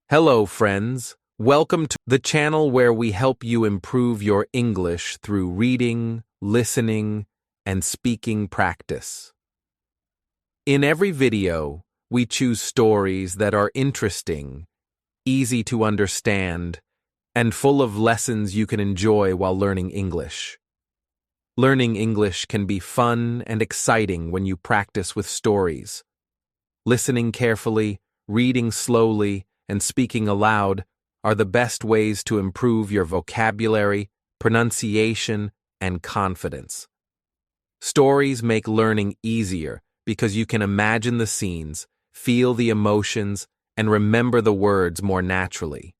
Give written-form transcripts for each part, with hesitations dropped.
Hello, friends. Welcome to the channel where we help you improve your English through reading, listening, and speaking practice. In every video, we choose stories that are interesting, easy to understand, and full of lessons you can enjoy while learning English. Learning English can be fun and exciting when you practice with stories. Listening carefully, reading slowly, and speaking aloud are the best ways to improve your vocabulary, pronunciation, and confidence. Stories make learning easier because you can imagine the scenes, feel the emotions, and remember the words more naturally.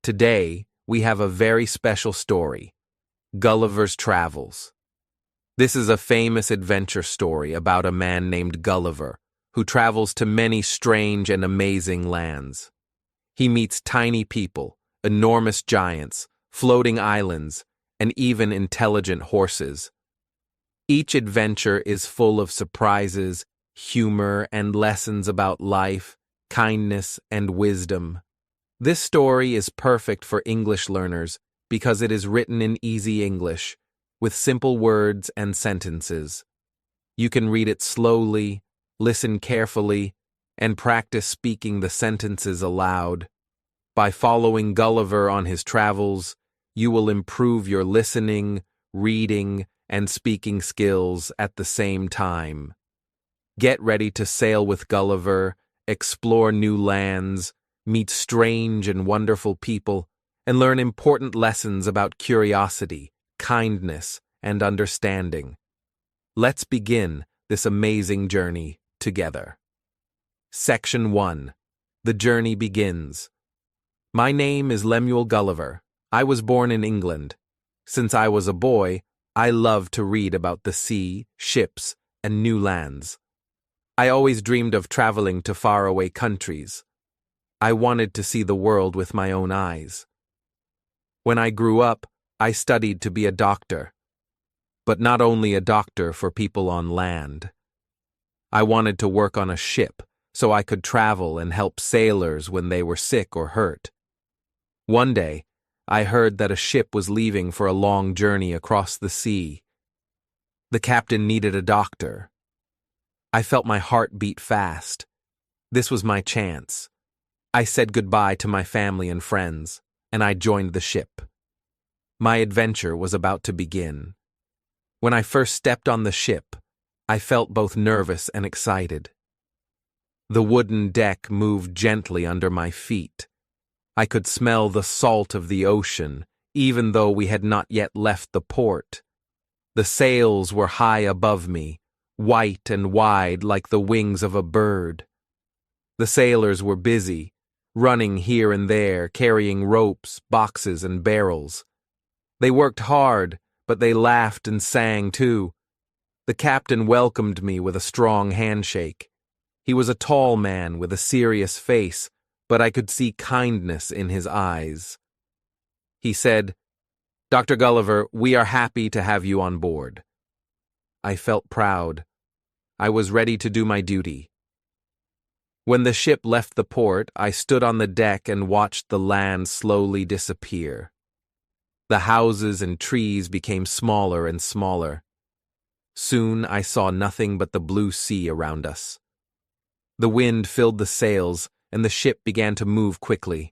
Today, we have a very special story, Gulliver's Travels. This is a famous adventure story about a man named Gulliver, who travels to many strange and amazing lands. He meets tiny people, enormous giants, floating islands, and even intelligent horses. Each adventure is full of surprises, humor, and lessons about life, kindness, and wisdom. This story is perfect for English learners because it is written in easy English, with simple words and sentences. You can read it slowly, listen carefully, and practice speaking the sentences aloud. By following Gulliver on his travels, you will improve your listening, reading, and speaking skills at the same time. Get ready to sail with Gulliver, explore new lands, meet strange and wonderful people, and learn important lessons about curiosity, kindness, and understanding. Let's begin this amazing journey together. Section 1. The Journey Begins. My name is Lemuel Gulliver. I was born in England. Since I was a boy, I loved to read about the sea, ships, and new lands. I always dreamed of traveling to faraway countries. I wanted to see the world with my own eyes. When I grew up, I studied to be a doctor. But not only a doctor for people on land. I wanted to work on a ship so I could travel and help sailors when they were sick or hurt. One day, I heard that a ship was leaving for a long journey across the sea. The captain needed a doctor. I felt my heart beat fast. This was my chance. I said goodbye to my family and friends, and I joined the ship. My adventure was about to begin. When I first stepped on the ship, I felt both nervous and excited. The wooden deck moved gently under my feet. I could smell the salt of the ocean, even though we had not yet left the port. The sails were high above me, white and wide like the wings of a bird. The sailors were busy, running here and there, carrying ropes, boxes, and barrels. They worked hard, but they laughed and sang too. The captain welcomed me with a strong handshake. He was a tall man with a serious face, but I could see kindness in his eyes. He said, "Dr. Gulliver, we are happy to have you on board." I felt proud. I was ready to do my duty. When the ship left the port, I stood on the deck and watched the land slowly disappear. The houses and trees became smaller and smaller. Soon I saw nothing but the blue sea around us. The wind filled the sails, and the ship began to move quickly.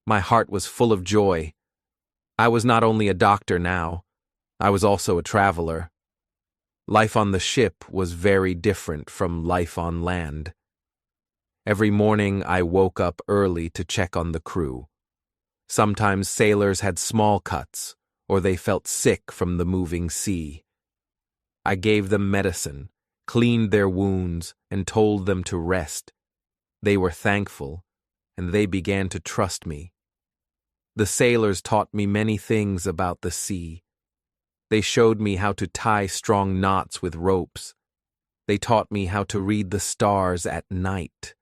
My heart was full of joy. I was not only a doctor now, I was also a traveler. Life on the ship was very different from life on land. Every morning I woke up early to check on the crew. Sometimes sailors had small cuts, or they felt sick from the moving sea. I gave them medicine, cleaned their wounds, and told them to rest. They were thankful, and they began to trust me. The sailors taught me many things about the sea. They showed me how to tie strong knots with ropes. They taught me how to read the stars at night.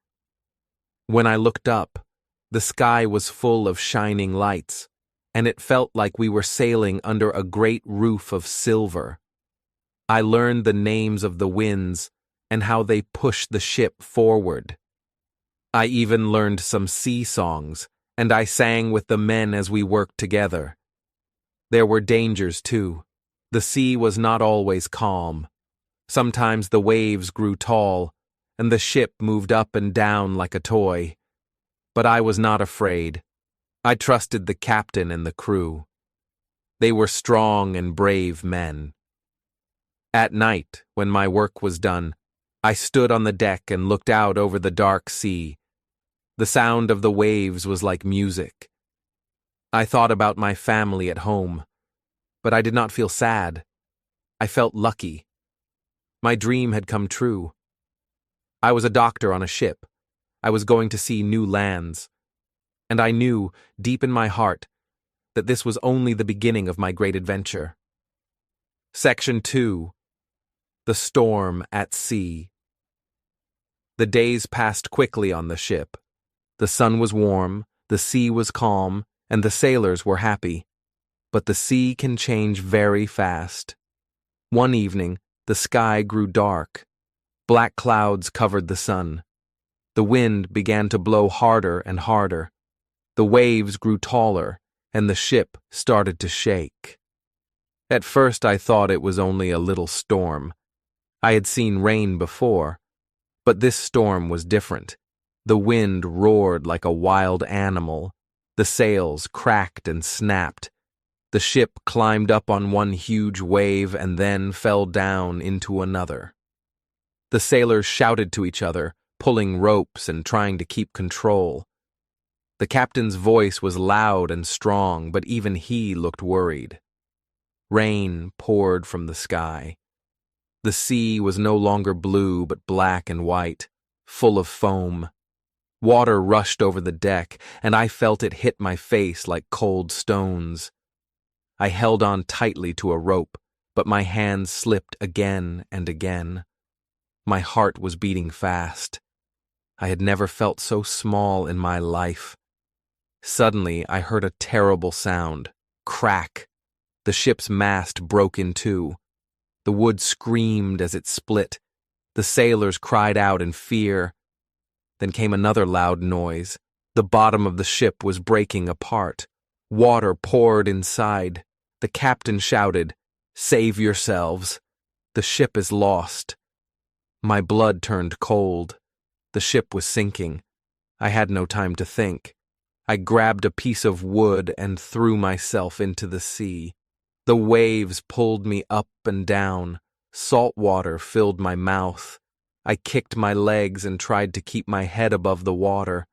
When I looked up, the sky was full of shining lights, and it felt like we were sailing under a great roof of silver. I learned the names of the winds and how they pushed the ship forward. I even learned some sea songs, and I sang with the men as we worked together. There were dangers, too. The sea was not always calm. Sometimes the waves grew tall, and the ship moved up and down like a toy. But I was not afraid. I trusted the captain and the crew. They were strong and brave men. At night, when my work was done, I stood on the deck and looked out over the dark sea. The sound of the waves was like music. I thought about my family at home, but I did not feel sad. I felt lucky. My dream had come true. I was a doctor on a ship. I was going to see new lands. And I knew, deep in my heart, that this was only the beginning of my great adventure. Section 2. The Storm at Sea. The days passed quickly on the ship. The sun was warm, the sea was calm, and the sailors were happy. But the sea can change very fast. One evening, the sky grew dark. Black clouds covered the sun. The wind began to blow harder and harder. The waves grew taller, and the ship started to shake. At first I thought it was only a little storm. I had seen rain before, but this storm was different. The wind roared like a wild animal. The sails cracked and snapped. The ship climbed up on one huge wave and then fell down into another. The sailors shouted to each other, pulling ropes and trying to keep control. The captain's voice was loud and strong, but even he looked worried. Rain poured from the sky. The sea was no longer blue but black and white, full of foam. Water rushed over the deck, and I felt it hit my face like cold stones. I held on tightly to a rope, but my hands slipped again and again. My heart was beating fast. I had never felt so small in my life. Suddenly, I heard a terrible sound. Crack! The ship's mast broke in two. The wood screamed as it split. The sailors cried out in fear. Then came another loud noise. The bottom of the ship was breaking apart. Water poured inside. The captain shouted, "Save yourselves! The ship is lost." My blood turned cold. The ship was sinking. I had no time to think. I grabbed a piece of wood and threw myself into the sea. The waves pulled me up and down. Salt water filled my mouth. I kicked my legs and tried to keep my head above the water.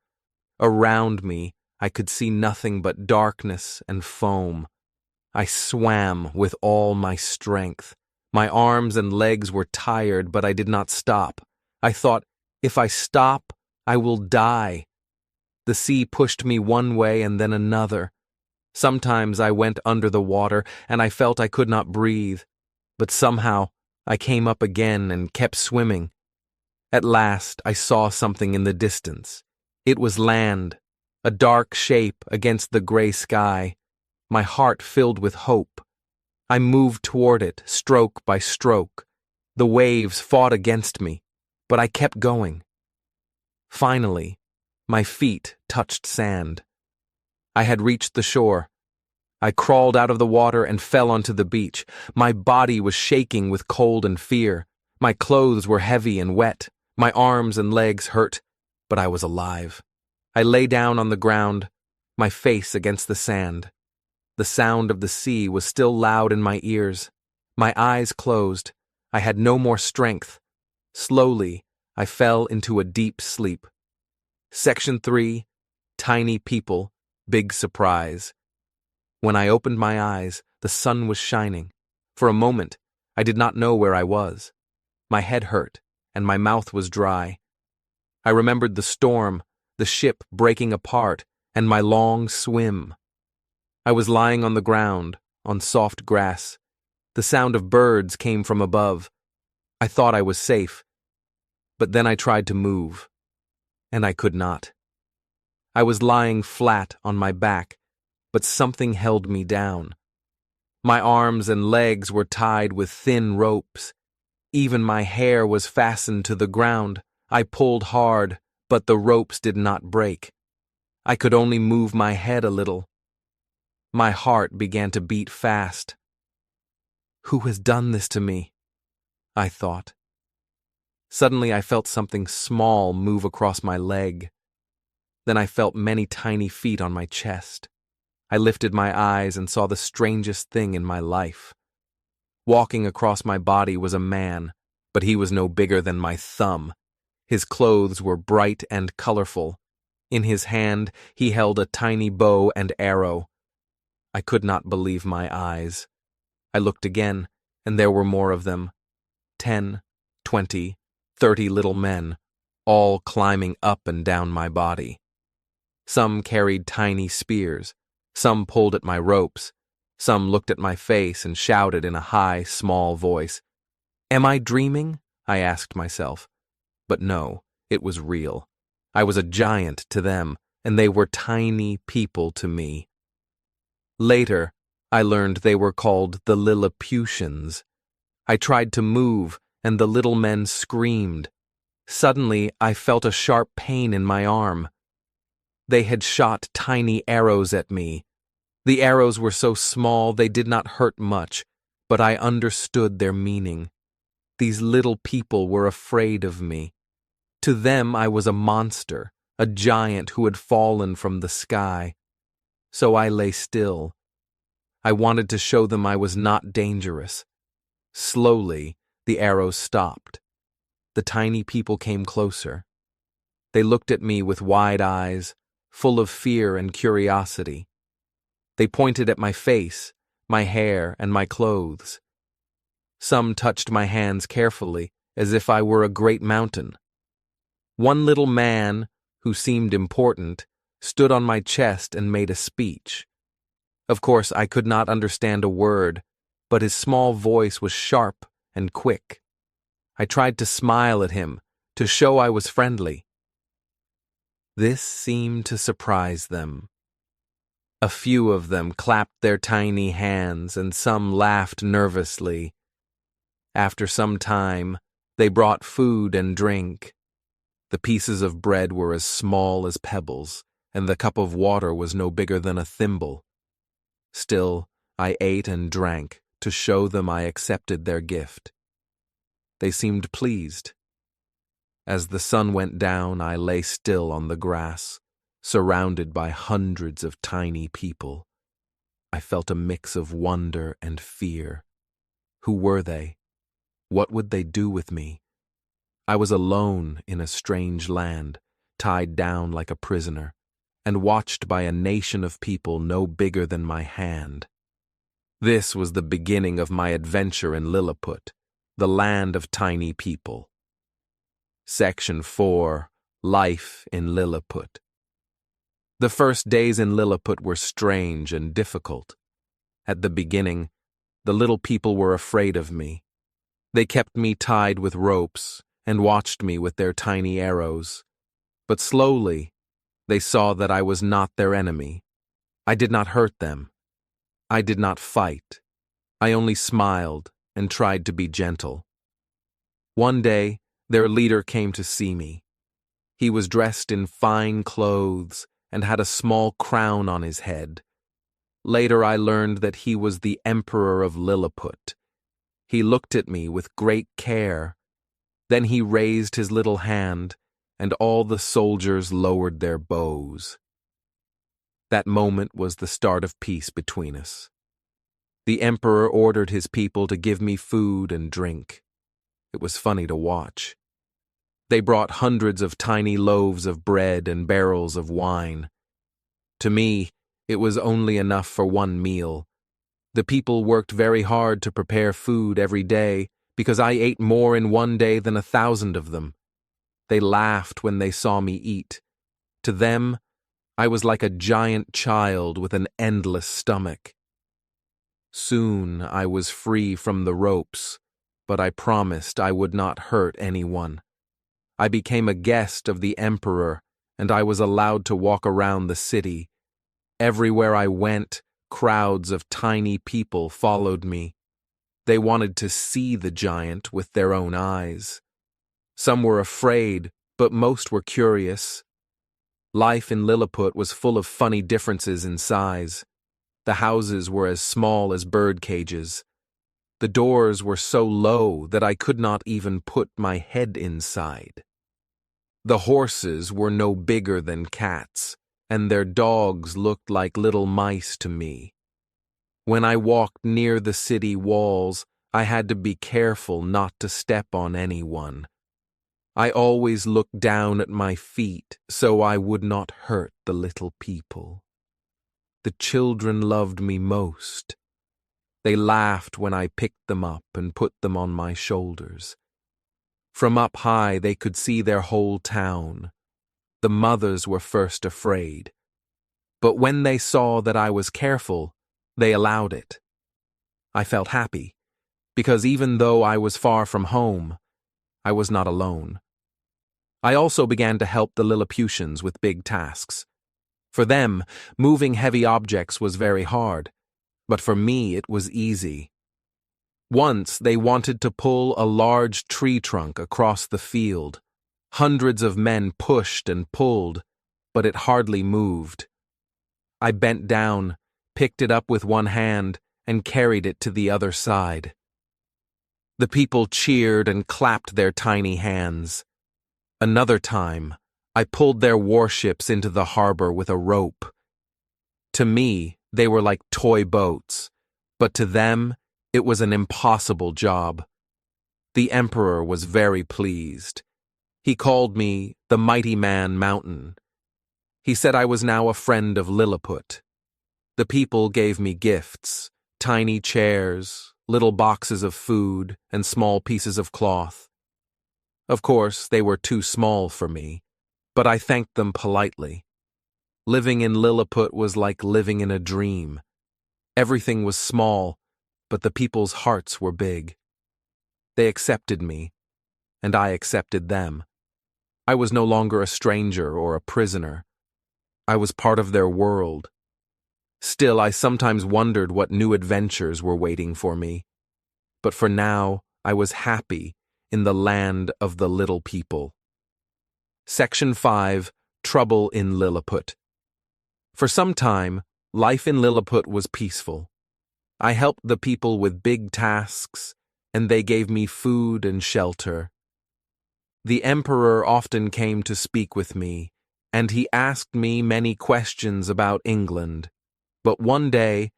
Around me, I could see nothing but darkness and foam. I swam with all my strength. My arms and legs were tired, but I did not stop. I thought, if I stop, I will die. The sea pushed me one way and then another. Sometimes I went under the water, and I felt I could not breathe. But somehow, I came up again and kept swimming. At last, I saw something in the distance. It was land, a dark shape against the gray sky. My heart filled with hope. I moved toward it, stroke by stroke. The waves fought against me, but I kept going. Finally, my feet touched sand. I had reached the shore. I crawled out of the water and fell onto the beach. My body was shaking with cold and fear. My clothes were heavy and wet. My arms and legs hurt, but I was alive. I lay down on the ground, my face against the sand. The sound of the sea was still loud in my ears. My eyes closed. I had no more strength. Slowly, I fell into a deep sleep. Section 3, Tiny People, Big Surprise. When I opened my eyes, the sun was shining. For a moment, I did not know where I was. My head hurt, and my mouth was dry. I remembered the storm, the ship breaking apart, and my long swim. I was lying on the ground, on soft grass. The sound of birds came from above. I thought I was safe, but then I tried to move, and I could not. I was lying flat on my back, but something held me down. My arms and legs were tied with thin ropes. Even my hair was fastened to the ground. I pulled hard, But the ropes did not break. I could only move my head a little. My heart began to beat fast. Who has done this to me? I thought. Suddenly I felt something small move across my leg. Then I felt many tiny feet on my chest. I lifted my eyes and saw the strangest thing in my life. Walking across my body was a man, but he was no bigger than my thumb. His clothes were bright and colorful. In his hand, he held a tiny bow and arrow. I could not believe my eyes. I looked again, and there were more of them. 10, 20, 30 little men, all climbing up and down my body. Some carried tiny spears. Some pulled at my ropes. Some looked at my face and shouted in a high, small voice. Am I dreaming? I asked myself. But no, it was real. I was a giant to them, and they were tiny people to me. Later, I learned they were called the Lilliputians. I tried to move, and the little men screamed. Suddenly, I felt a sharp pain in my arm. They had shot tiny arrows at me. The arrows were so small they did not hurt much, but I understood their meaning. These little people were afraid of me. To them I was a monster, a giant who had fallen from the sky. So I lay still. I wanted to show them I was not dangerous. Slowly, the arrows stopped. The tiny people came closer. They looked at me with wide eyes, full of fear and curiosity. They pointed at my face, my hair, and my clothes. Some touched my hands carefully, as if I were a great mountain. One little man, who seemed important, stood on my chest and made a speech. Of course, I could not understand a word, but his small voice was sharp and quick. I tried to smile at him, to show I was friendly. This seemed to surprise them. A few of them clapped their tiny hands, and some laughed nervously. After some time, they brought food and drink. The pieces of bread were as small as pebbles, and the cup of water was no bigger than a thimble. Still, I ate and drank to show them I accepted their gift. They seemed pleased. As the sun went down, I lay still on the grass, surrounded by hundreds of tiny people. I felt a mix of wonder and fear. Who were they? What would they do with me? I was alone in a strange land, tied down like a prisoner, and watched by a nation of people no bigger than my hand. This was the beginning of my adventure in Lilliput, the land of tiny people. Section 4. Life in Lilliput. The first days in Lilliput were strange and difficult. At the beginning, the little people were afraid of me. They kept me tied with ropes and watched me with their tiny arrows. But slowly, they saw that I was not their enemy. I did not hurt them. I did not fight. I only smiled and tried to be gentle. One day, their leader came to see me. He was dressed in fine clothes and had a small crown on his head. Later I learned that he was the Emperor of Lilliput. He looked at me with great care. Then he raised his little hand, and all the soldiers lowered their bows. That moment was the start of peace between us. The Emperor ordered his people to give me food and drink. It was funny to watch. They brought hundreds of tiny loaves of bread and barrels of wine. To me, it was only enough for one meal. The people worked very hard to prepare food every day because I ate more in one day than 1,000 of them. They laughed when they saw me eat. To them, I was like a giant child with an endless stomach. Soon I was free from the ropes, but I promised I would not hurt anyone. I became a guest of the Emperor, and I was allowed to walk around the city. Everywhere I went, crowds of tiny people followed me. They wanted to see the giant with their own eyes. Some were afraid, but most were curious. Life in Lilliput was full of funny differences in size. The houses were as small as bird cages. The doors were so low that I could not even put my head inside. The horses were no bigger than cats, and their dogs looked like little mice to me. When I walked near the city walls, I had to be careful not to step on anyone. I always looked down at my feet so I would not hurt the little people. The children loved me most. They laughed when I picked them up and put them on my shoulders. From up high they could see their whole town. The mothers were first afraid. But when they saw that I was careful, they allowed it. I felt happy, because even though I was far from home, I was not alone. I also began to help the Lilliputians with big tasks. For them, moving heavy objects was very hard, but for me it was easy. Once they wanted to pull a large tree trunk across the field. Hundreds of men pushed and pulled, but it hardly moved. I bent down, picked it up with one hand, and carried it to the other side. The people cheered and clapped their tiny hands. Another time, I pulled their warships into the harbor with a rope. To me, they were like toy boats, but to them, it was an impossible job. The emperor was very pleased. He called me the Mighty Man Mountain. He said I was now a friend of Lilliput. The people gave me gifts, tiny chairs, little boxes of food, and small pieces of cloth. Of course, they were too small for me, but I thanked them politely. Living in Lilliput was like living in a dream. Everything was small, but the people's hearts were big. They accepted me, and I accepted them. I was no longer a stranger or a prisoner. I was part of their world. Still, I sometimes wondered what new adventures were waiting for me. But for now, I was happy in the land of the little people. Section 5. Trouble in Lilliput. For some time, life in Lilliput was peaceful. I helped the people with big tasks, and they gave me food and shelter. The emperor often came to speak with me, and he asked me many questions about England. But one day,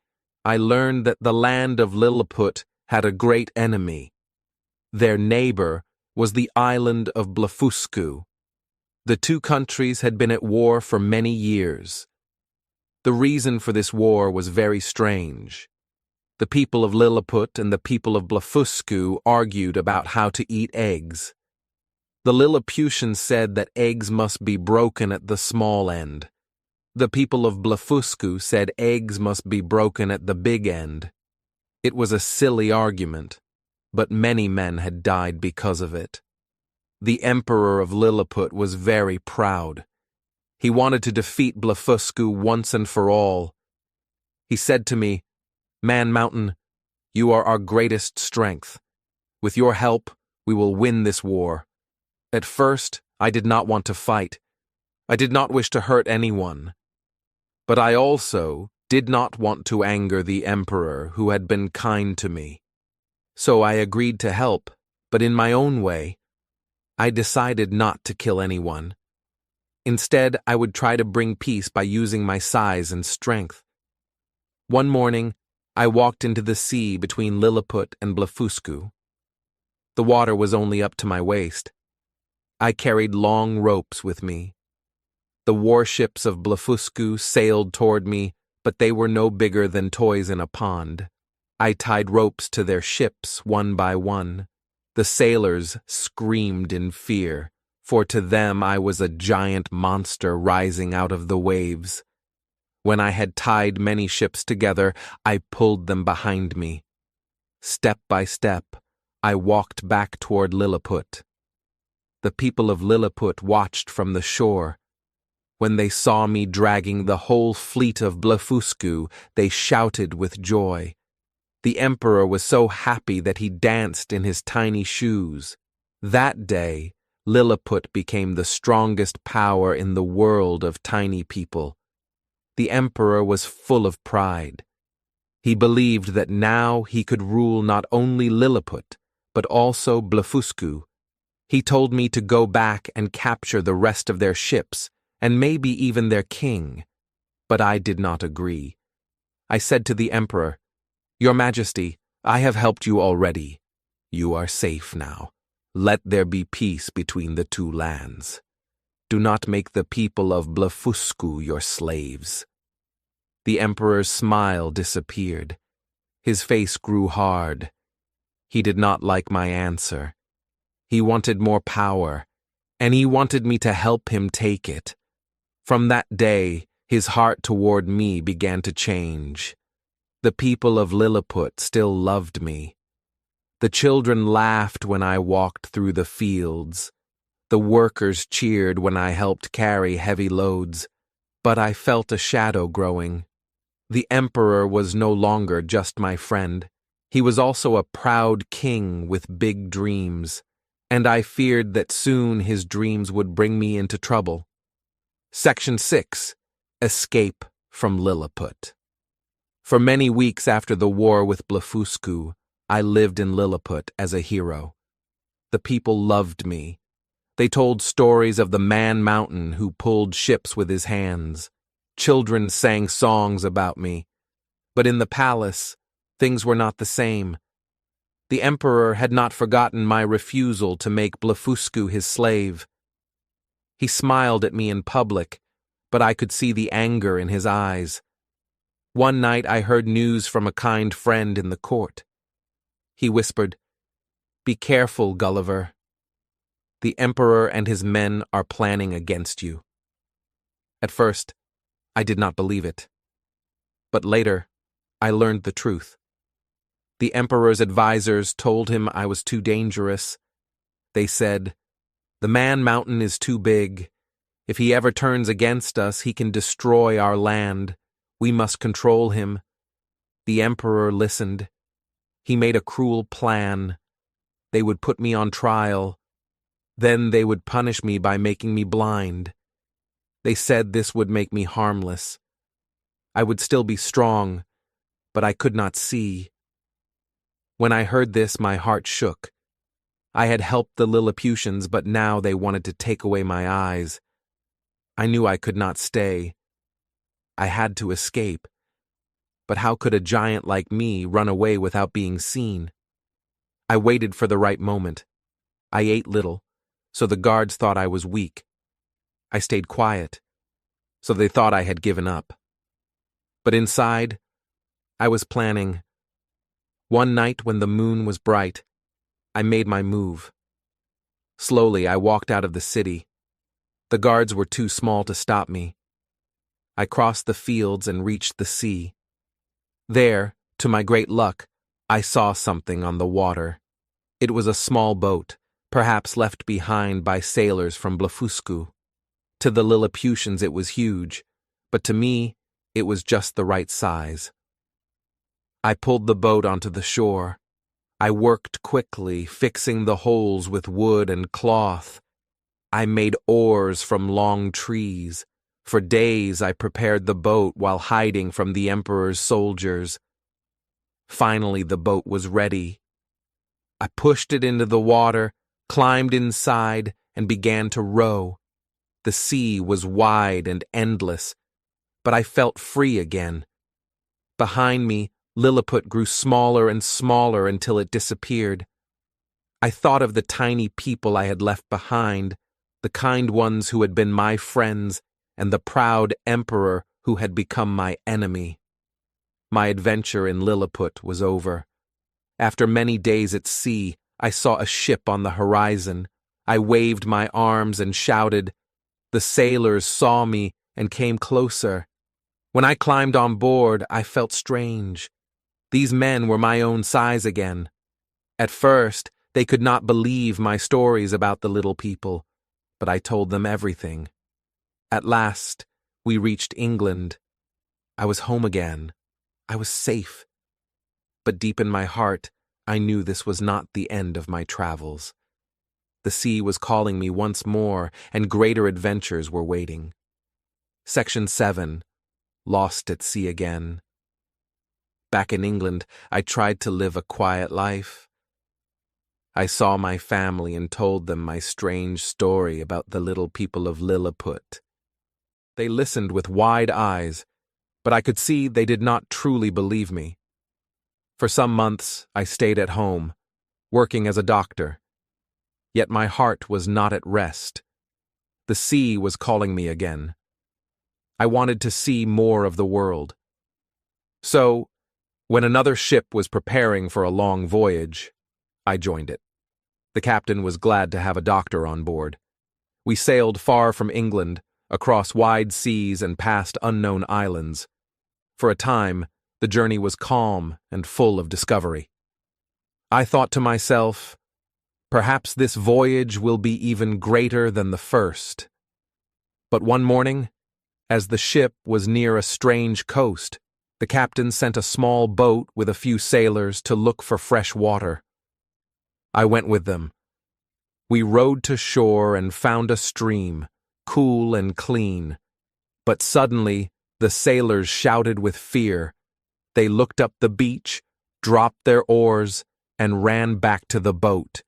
I learned that the land of Lilliput had a great enemy. Their neighbor was the island of Blefuscu. The two countries had been at war for many years. The reason for this war was very strange. The people of Lilliput and the people of Blefuscu argued about how to eat eggs. The Lilliputians said that eggs must be broken at the small end. The people of Blefuscu said eggs must be broken at the big end. It was a silly argument, but many men had died because of it. The emperor of Lilliput was very proud. He wanted to defeat Blefuscu once and for all. He said to me, "Man Mountain, you are our greatest strength. With your help, we will win this war." At first, I did not want to fight. I did not wish to hurt anyone. But I also did not want to anger the emperor who had been kind to me. So I agreed to help, but in my own way. I decided not to kill anyone. Instead, I would try to bring peace by using my size and strength. One morning, I walked into the sea between Lilliput and Blefuscu. The water was only up to my waist. I carried long ropes with me. The warships of Blefuscu sailed toward me, but they were no bigger than toys in a pond. I tied ropes to their ships one by one. The sailors screamed in fear, for to them I was a giant monster rising out of the waves. When I had tied many ships together, I pulled them behind me. Step by step, I walked back toward Lilliput. The people of Lilliput watched from the shore. When they saw me dragging the whole fleet of Blefuscu, they shouted with joy. The emperor was so happy that he danced in his tiny shoes. That day, Lilliput became the strongest power in the world of tiny people. The emperor was full of pride. He believed that now he could rule not only Lilliput, but also Blefuscu. He told me to go back and capture the rest of their ships, and maybe even their king. But I did not agree. I said to the emperor, "Your Majesty, I have helped you already. You are safe now. Let there be peace between the two lands. Do not make the people of Blefuscu your slaves." The emperor's smile disappeared. His face grew hard. He did not like my answer. He wanted more power, and he wanted me to help him take it. From that day, his heart toward me began to change. The people of Lilliput still loved me. The children laughed when I walked through the fields. The workers cheered when I helped carry heavy loads. But I felt a shadow growing. The emperor was no longer just my friend. He was also a proud king with big dreams, and I feared that soon his dreams would bring me into trouble. Section 6. Escape from Lilliput. For many weeks after the war with Blefuscu, I lived in Lilliput as a hero. The people loved me. They told stories of the man mountain who pulled ships with his hands. Children sang songs about me. But in the palace, things were not the same. The emperor had not forgotten my refusal to make Blefuscu his slave. He smiled at me in public, but I could see the anger in his eyes. One night I heard news from a kind friend in the court. He whispered, "Be careful, Gulliver. The emperor and his men are planning against you." At first, I did not believe it. But later, I learned the truth. The emperor's advisors told him I was too dangerous. They said, "The man mountain is too big. If he ever turns against us, he can destroy our land. We must control him." The emperor listened. He made a cruel plan. They would put me on trial. Then they would punish me by making me blind. They said this would make me harmless. I would still be strong, but I could not see. When I heard this, my heart shook. I had helped the Lilliputians, but now they wanted to take away my eyes. I knew I could not stay. I had to escape. But how could a giant like me run away without being seen? I waited for the right moment. I ate little, so the guards thought I was weak. I stayed quiet, so they thought I had given up. But inside, I was planning. One night when the moon was bright, I made my move. Slowly, I walked out of the city. The guards were too small to stop me. I crossed the fields and reached the sea. There, to my great luck, I saw something on the water. It was a small boat, perhaps left behind by sailors from Blefuscu. To the Lilliputians it was huge, but to me it was just the right size. I pulled the boat onto the shore. I worked quickly, fixing the holes with wood and cloth. I made oars from long trees. For days I prepared the boat while hiding from the emperor's soldiers. Finally the boat was ready. I pushed it into the water, climbed inside, and began to row. The sea was wide and endless, but I felt free again. Behind me, Lilliput grew smaller and smaller until it disappeared. I thought of the tiny people I had left behind, the kind ones who had been my friends, and the proud emperor who had become my enemy. My adventure in Lilliput was over. After many days at sea, I saw a ship on the horizon. I waved my arms and shouted. The sailors saw me and came closer. When I climbed on board, I felt strange. These men were my own size again. At first, they could not believe my stories about the little people, but I told them everything. At last, we reached England. I was home again. I was safe. But deep in my heart, I knew this was not the end of my travels. The sea was calling me once more, and greater adventures were waiting. Section 7. Lost at Sea Again. Back in England, I tried to live a quiet life. I saw my family and told them my strange story about the little people of Lilliput. They listened with wide eyes, but I could see they did not truly believe me. For some months, I stayed at home, working as a doctor. Yet my heart was not at rest. The sea was calling me again. I wanted to see more of the world. So, when another ship was preparing for a long voyage, I joined it. The captain was glad to have a doctor on board. We sailed far from England, across wide seas and past unknown islands. For a time, the journey was calm and full of discovery. I thought to myself, perhaps this voyage will be even greater than the first. But one morning, as the ship was near a strange coast, the captain sent a small boat with a few sailors to look for fresh water. I went with them. We rowed to shore and found a stream, cool and clean. But suddenly, the sailors shouted with fear. They looked up the beach, dropped their oars, and ran back to the boat.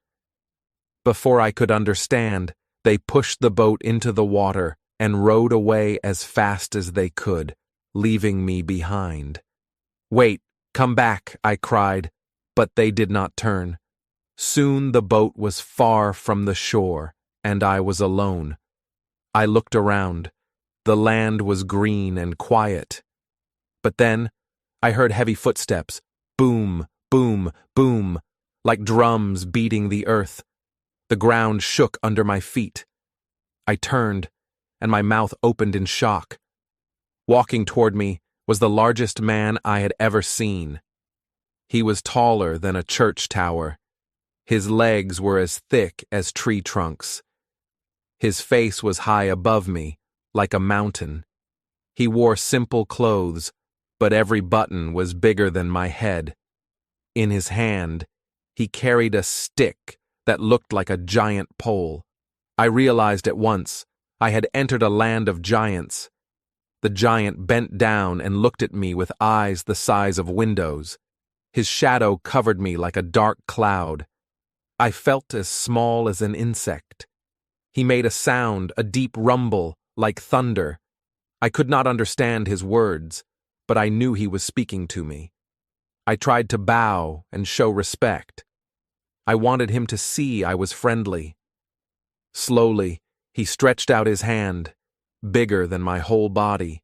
Before I could understand, they pushed the boat into the water and rowed away as fast as they could, leaving me behind. "Wait, come back," I cried, but they did not turn. Soon the boat was far from the shore, and I was alone. I looked around. The land was green and quiet. But then, I heard heavy footsteps, boom, boom, boom, like drums beating the earth. The ground shook under my feet. I turned, and my mouth opened in shock. Walking toward me was the largest man I had ever seen. He was taller than a church tower. His legs were as thick as tree trunks. His face was high above me, like a mountain. He wore simple clothes, but every button was bigger than my head. In his hand, he carried a stick that looked like a giant pole. I realized at once I had entered a land of giants. The giant bent down and looked at me with eyes the size of windows. His shadow covered me like a dark cloud. I felt as small as an insect. He made a sound, a deep rumble, like thunder. I could not understand his words, but I knew he was speaking to me. I tried to bow and show respect. I wanted him to see I was friendly. Slowly, he stretched out his hand, bigger than my whole body.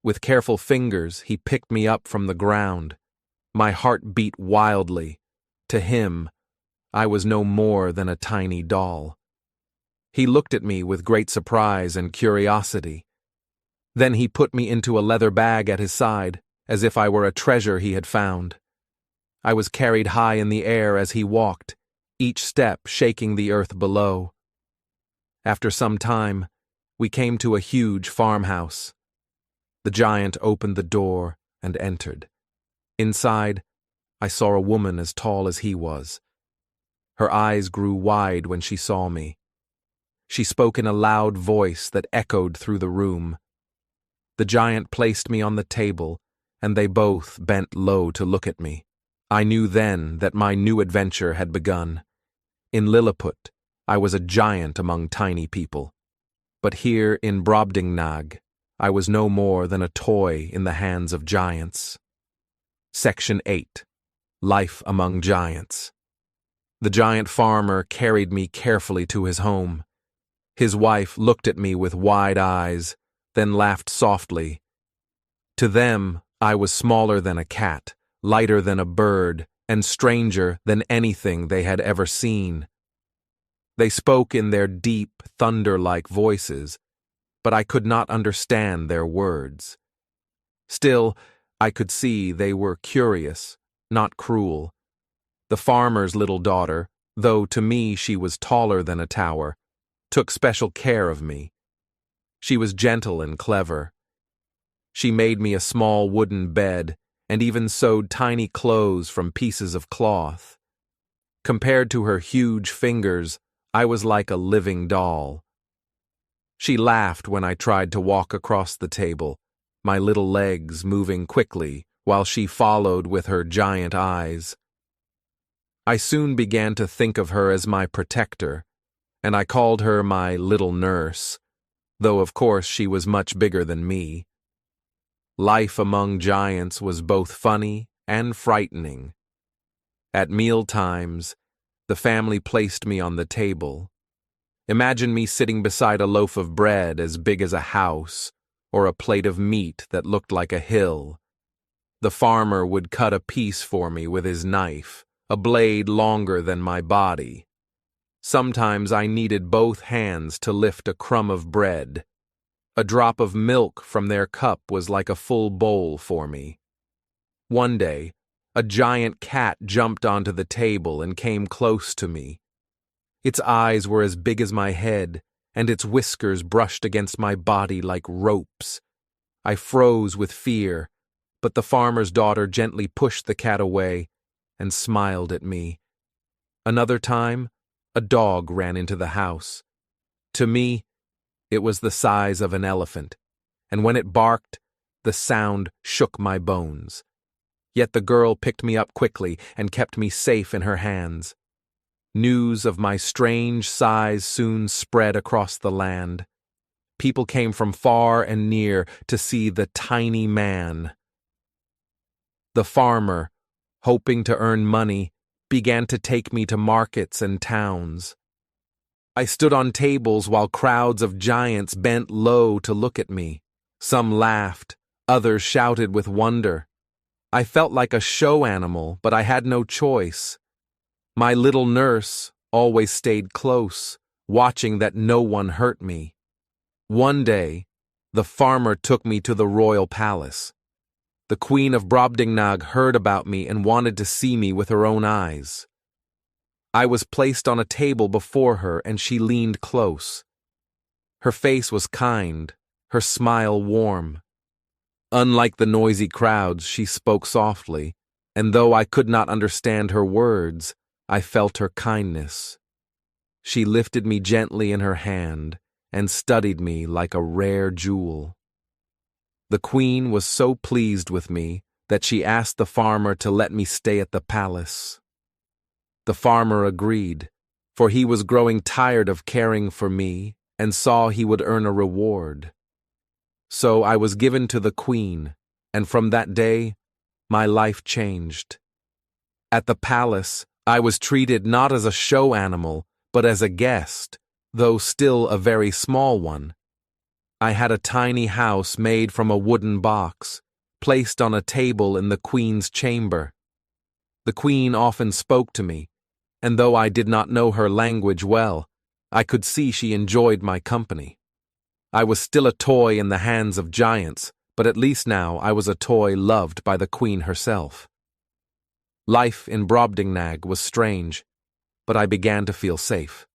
With careful fingers, he picked me up from the ground. My heart beat wildly. To him, I was no more than a tiny doll. He looked at me with great surprise and curiosity. Then he put me into a leather bag at his side, as if I were a treasure he had found. I was carried high in the air as he walked, each step shaking the earth below. After some time, we came to a huge farmhouse. The giant opened the door and entered. Inside, I saw a woman as tall as he was. Her eyes grew wide when she saw me. She spoke in a loud voice that echoed through the room. The giant placed me on the table, and they both bent low to look at me. I knew then that my new adventure had begun. In Lilliput, I was a giant among tiny people. But here in Brobdingnag, I was no more than a toy in the hands of giants. Section 8. Life Among Giants. The giant farmer carried me carefully to his home. His wife looked at me with wide eyes, then laughed softly. To them, I was smaller than a cat, lighter than a bird, and stranger than anything they had ever seen. They spoke in their deep, thunder-like voices, but I could not understand their words. Still, I could see they were curious, not cruel. The farmer's little daughter, though to me she was taller than a tower, took special care of me. She was gentle and clever. She made me a small wooden bed and even sewed tiny clothes from pieces of cloth. Compared to her huge fingers, I was like a living doll. She laughed when I tried to walk across the table, my little legs moving quickly while she followed with her giant eyes. I soon began to think of her as my protector, and I called her my little nurse, though of course she was much bigger than me. Life among giants was both funny and frightening. At meal times, the family placed me on the table. Imagine me sitting beside a loaf of bread as big as a house, or a plate of meat that looked like a hill. The farmer would cut a piece for me with his knife, a blade longer than my body. Sometimes I needed both hands to lift a crumb of bread. A drop of milk from their cup was like a full bowl for me. One day, a giant cat jumped onto the table and came close to me. Its eyes were as big as my head, and its whiskers brushed against my body like ropes. I froze with fear, but the farmer's daughter gently pushed the cat away and smiled at me. Another time, a dog ran into the house. To me, it was the size of an elephant, and when it barked, the sound shook my bones. Yet the girl picked me up quickly and kept me safe in her hands. News of my strange size soon spread across the land. People came from far and near to see the tiny man. The farmer, hoping to earn money, began to take me to markets and towns. I stood on tables while crowds of giants bent low to look at me. Some laughed, others shouted with wonder. I felt like a show animal, but I had no choice. My little nurse always stayed close, watching that no one hurt me. One day, the farmer took me to the royal palace. The Queen of Brobdingnag heard about me and wanted to see me with her own eyes. I was placed on a table before her and she leaned close. Her face was kind, her smile warm. Unlike the noisy crowds, she spoke softly, and though I could not understand her words, I felt her kindness. She lifted me gently in her hand and studied me like a rare jewel. The queen was so pleased with me that she asked the farmer to let me stay at the palace. The farmer agreed, for he was growing tired of caring for me and saw he would earn a reward. So I was given to the queen, and from that day, my life changed. At the palace, I was treated not as a show animal, but as a guest, though still a very small one. I had a tiny house made from a wooden box, placed on a table in the queen's chamber. The queen often spoke to me, and though I did not know her language well, I could see she enjoyed my company. I was still a toy in the hands of giants, but at least now I was a toy loved by the queen herself. Life in Brobdingnag was strange, but I began to feel safe.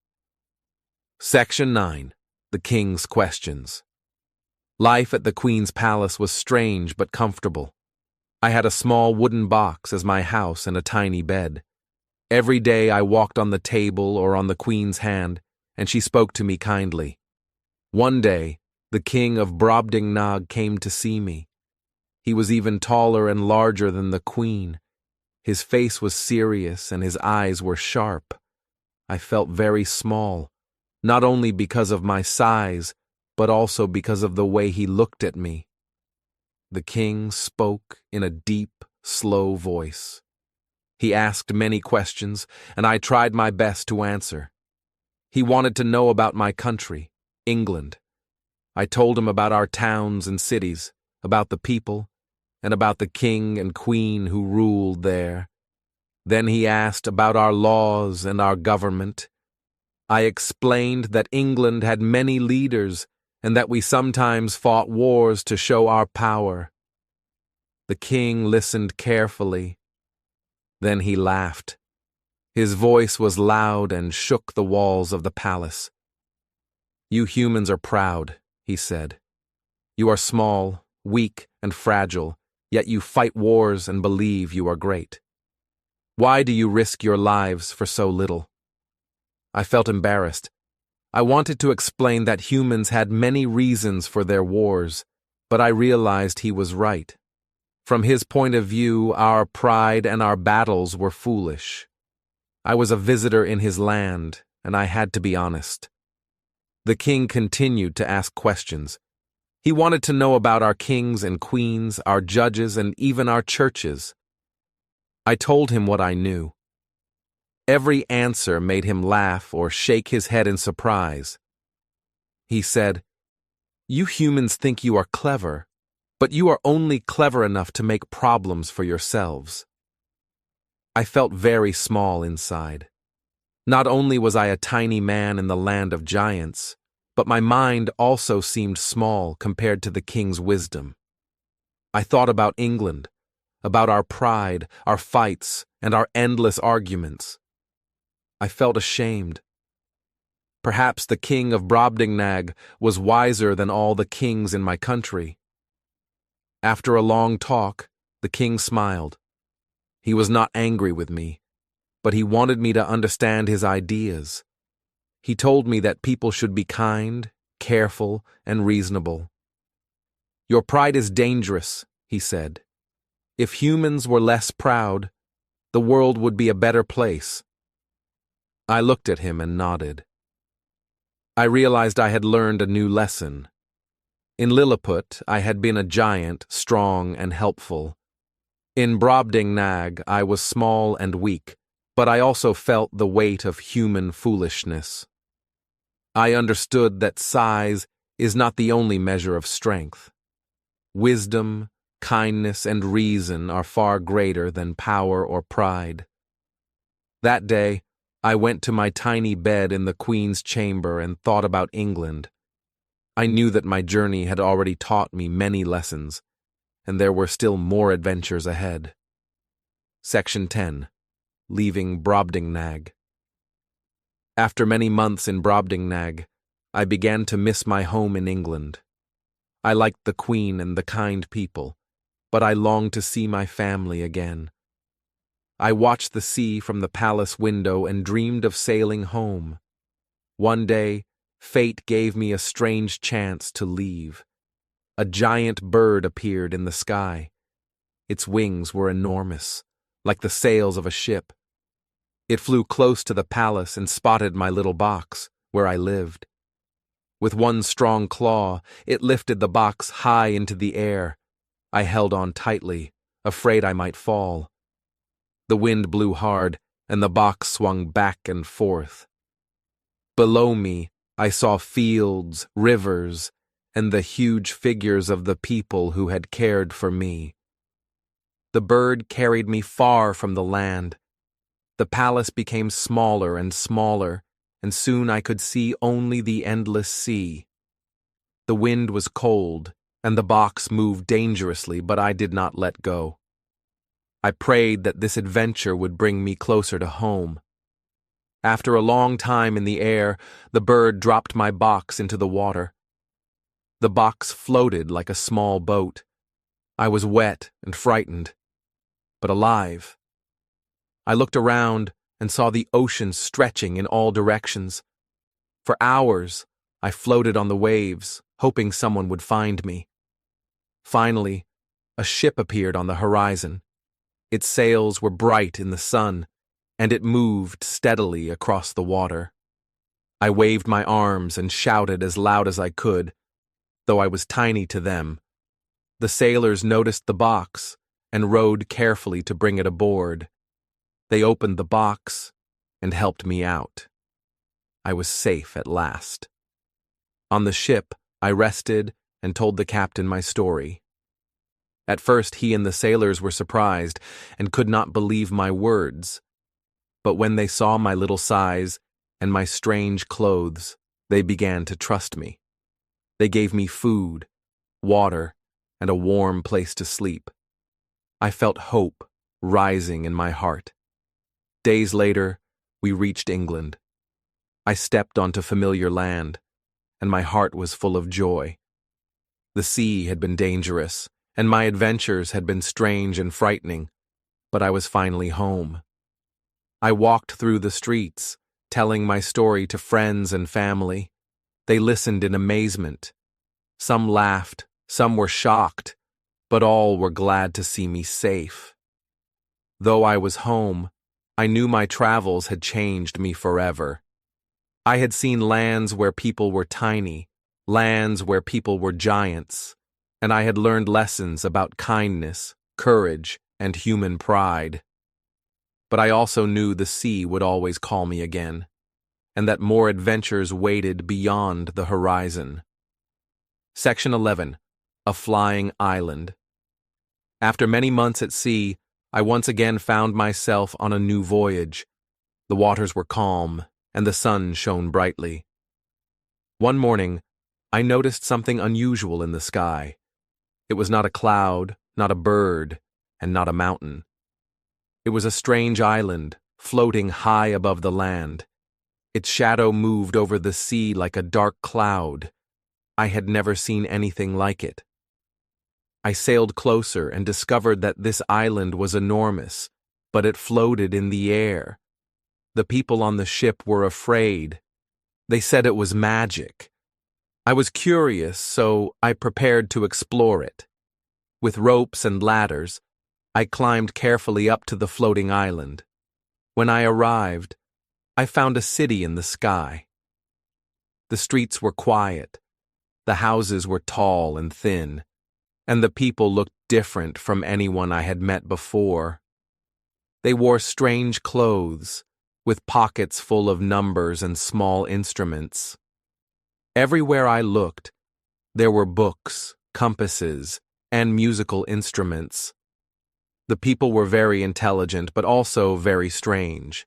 Section 9. The King's Questions. Life at the Queen's palace was strange but comfortable. I had a small wooden box as my house and a tiny bed. Every day I walked on the table or on the Queen's hand, and she spoke to me kindly. One day, the King of Brobdingnag came to see me. He was even taller and larger than the Queen. His face was serious and his eyes were sharp. I felt very small, not only because of my size, but also because of the way he looked at me. The king spoke in a deep, slow voice. He asked many questions, and I tried my best to answer. He wanted to know about my country, England. I told him about our towns and cities, about the people, and about the king and queen who ruled there. Then he asked about our laws and our government. I explained that England had many leaders and that we sometimes fought wars to show our power. The king listened carefully. Then he laughed. His voice was loud and shook the walls of the palace. "You humans are proud," he said. "You are small, weak, and fragile, yet you fight wars and believe you are great. Why do you risk your lives for so little? I felt embarrassed. I wanted to explain that humans had many reasons for their wars, but I realized he was right. From his point of view, our pride and our battles were foolish. I was a visitor in his land, and I had to be honest. The king continued to ask questions. He wanted to know about our kings and queens, our judges, and even our churches. I told him what I knew. Every answer made him laugh or shake his head in surprise. He said, "You humans think you are clever, but you are only clever enough to make problems for yourselves." I felt very small inside. Not only was I a tiny man in the land of giants, but my mind also seemed small compared to the king's wisdom. I thought about England, about our pride, our fights, and our endless arguments. I felt ashamed. Perhaps the king of Brobdingnag was wiser than all the kings in my country. After a long talk, the king smiled. He was not angry with me, but he wanted me to understand his ideas. He told me that people should be kind, careful, and reasonable. "Your pride is dangerous," he said. "If humans were less proud, the world would be a better place." I looked at him and nodded. I realized I had learned a new lesson. In Lilliput, I had been a giant, strong and helpful. In Brobdingnag, I was small and weak, but I also felt the weight of human foolishness. I understood that size is not the only measure of strength. Wisdom, kindness, and reason are far greater than power or pride. That day, I went to my tiny bed in the Queen's chamber and thought about England. I knew that my journey had already taught me many lessons, and there were still more adventures ahead. Section 10. Leaving Brobdingnag. After many months in Brobdingnag, I began to miss my home in England. I liked the Queen and the kind people, but I longed to see my family again. I watched the sea from the palace window and dreamed of sailing home. One day, fate gave me a strange chance to leave. A giant bird appeared in the sky. Its wings were enormous, like the sails of a ship. It flew close to the palace and spotted my little box, where I lived. With one strong claw, it lifted the box high into the air. I held on tightly, afraid I might fall. The wind blew hard, and the box swung back and forth. Below me, I saw fields, rivers, and the huge figures of the people who had cared for me. The bird carried me far from the land. The palace became smaller and smaller, and soon I could see only the endless sea. The wind was cold, and the box moved dangerously, but I did not let go. I prayed that this adventure would bring me closer to home. After a long time in the air, the bird dropped my box into the water. The box floated like a small boat. I was wet and frightened, but alive. I looked around and saw the ocean stretching in all directions. For hours, I floated on the waves, hoping someone would find me. Finally, a ship appeared on the horizon. Its sails were bright in the sun, and it moved steadily across the water. I waved my arms and shouted as loud as I could, though I was tiny to them. The sailors noticed the box and rowed carefully to bring it aboard. They opened the box and helped me out. I was safe at last. On the ship, I rested and told the captain my story. At first, he and the sailors were surprised and could not believe my words. But when they saw my little size and my strange clothes, they began to trust me. They gave me food, water, and a warm place to sleep. I felt hope rising in my heart. Days later, we reached England. I stepped onto familiar land, and my heart was full of joy. The sea had been dangerous, and my adventures had been strange and frightening, but I was finally home. I walked through the streets, telling my story to friends and family. They listened in amazement. Some laughed, some were shocked, but all were glad to see me safe. Though I was home, I knew my travels had changed me forever. I had seen lands where people were tiny, lands where people were giants, and I had learned lessons about kindness, courage, and human pride. But I also knew the sea would always call me again, and that more adventures waited beyond the horizon. Section 11. A Flying Island. After many months at sea, I once again found myself on a new voyage. The waters were calm, and the sun shone brightly. One morning, I noticed something unusual in the sky. It was not a cloud, not a bird, and not a mountain. It was a strange island, floating high above the land. Its shadow moved over the sea like a dark cloud. I had never seen anything like it. I sailed closer and discovered that this island was enormous, but it floated in the air. The people on the ship were afraid. They said it was magic. I was curious, so I prepared to explore it. With ropes and ladders, I climbed carefully up to the floating island. When I arrived, I found a city in the sky. The streets were quiet, the houses were tall and thin, and the people looked different from anyone I had met before. They wore strange clothes, with pockets full of numbers and small instruments. Everywhere I looked, there were books, compasses, and musical instruments. The people were very intelligent, but also very strange.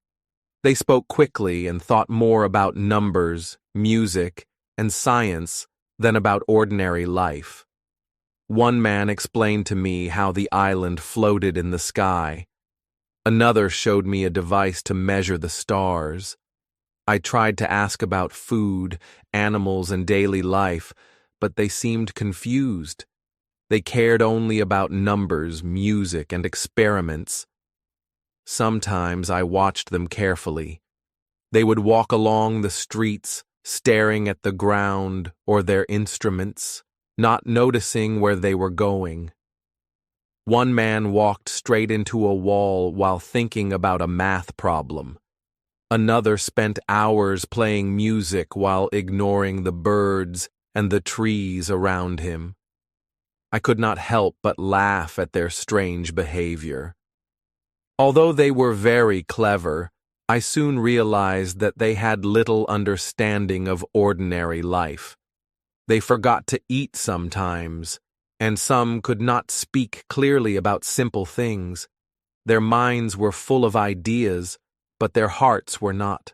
They spoke quickly and thought more about numbers, music, and science than about ordinary life. One man explained to me how the island floated in the sky. Another showed me a device to measure the stars. I tried to ask about food, animals, and daily life, but they seemed confused. They cared only about numbers, music, and experiments. Sometimes I watched them carefully. They would walk along the streets, staring at the ground or their instruments, not noticing where they were going. One man walked straight into a wall while thinking about a math problem. Another spent hours playing music while ignoring the birds and the trees around him. I could not help but laugh at their strange behavior. Although they were very clever, I soon realized that they had little understanding of ordinary life. They forgot to eat sometimes, and some could not speak clearly about simple things. Their minds were full of ideas, but their hearts were not.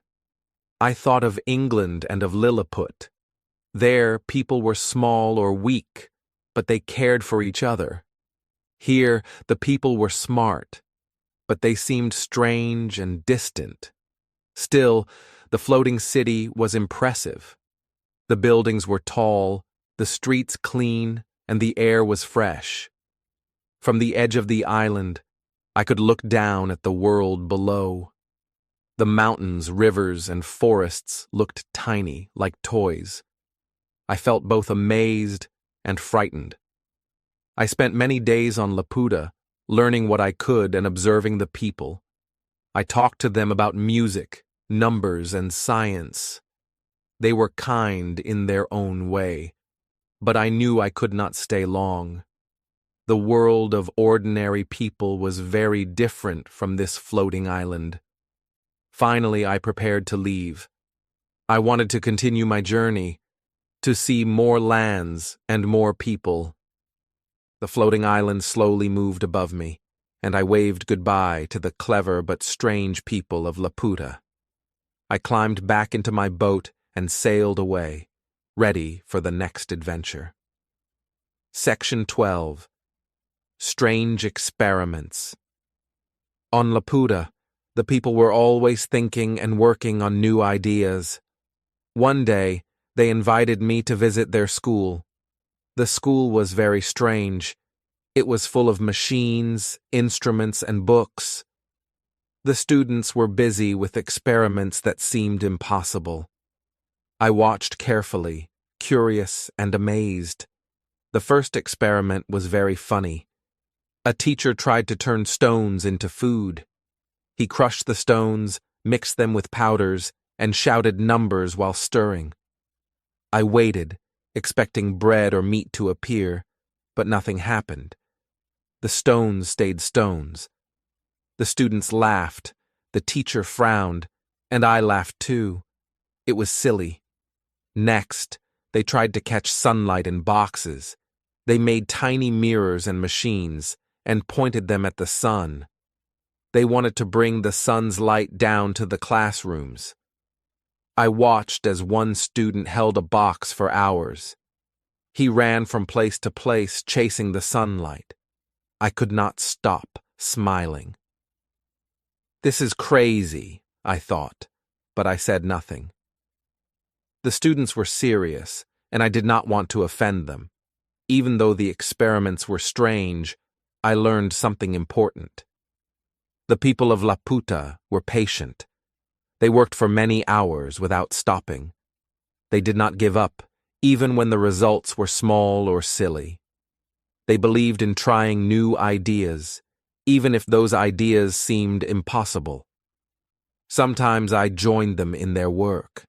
I thought of England and of Lilliput. There, people were small or weak, but they cared for each other. Here, the people were smart, but they seemed strange and distant. Still, the floating city was impressive. The buildings were tall, the streets clean, and the air was fresh. From the edge of the island, I could look down at the world below. The mountains, rivers, and forests looked tiny, like toys. I felt both amazed and frightened. I spent many days on Laputa, learning what I could and observing the people. I talked to them about music, numbers, and science. They were kind in their own way, but I knew I could not stay long. The world of ordinary people was very different from this floating island. Finally, I prepared to leave. I wanted to continue my journey, to see more lands and more people. The floating island slowly moved above me, and I waved goodbye to the clever but strange people of Laputa. I climbed back into my boat and sailed away, ready for the next adventure. Section 12. Strange Experiments. On Laputa, the people were always thinking and working on new ideas. One day, they invited me to visit their school. The school was very strange. It was full of machines, instruments, and books. The students were busy with experiments that seemed impossible. I watched carefully, curious and amazed. The first experiment was very funny. A teacher tried to turn stones into food. He crushed the stones, mixed them with powders, and shouted numbers while stirring. I waited, expecting bread or meat to appear, but nothing happened. The stones stayed stones. The students laughed, the teacher frowned, and I laughed too. It was silly. Next, they tried to catch sunlight in boxes. They made tiny mirrors and machines, and pointed them at the sun. They wanted to bring the sun's light down to the classrooms. I watched as one student held a box for hours. He ran from place to place, chasing the sunlight. I could not stop smiling. This is crazy, I thought, but I said nothing. The students were serious, and I did not want to offend them. Even though the experiments were strange, I learned something important. The people of Laputa were patient. They worked for many hours without stopping. They did not give up, even when the results were small or silly. They believed in trying new ideas, even if those ideas seemed impossible. Sometimes I joined them in their work.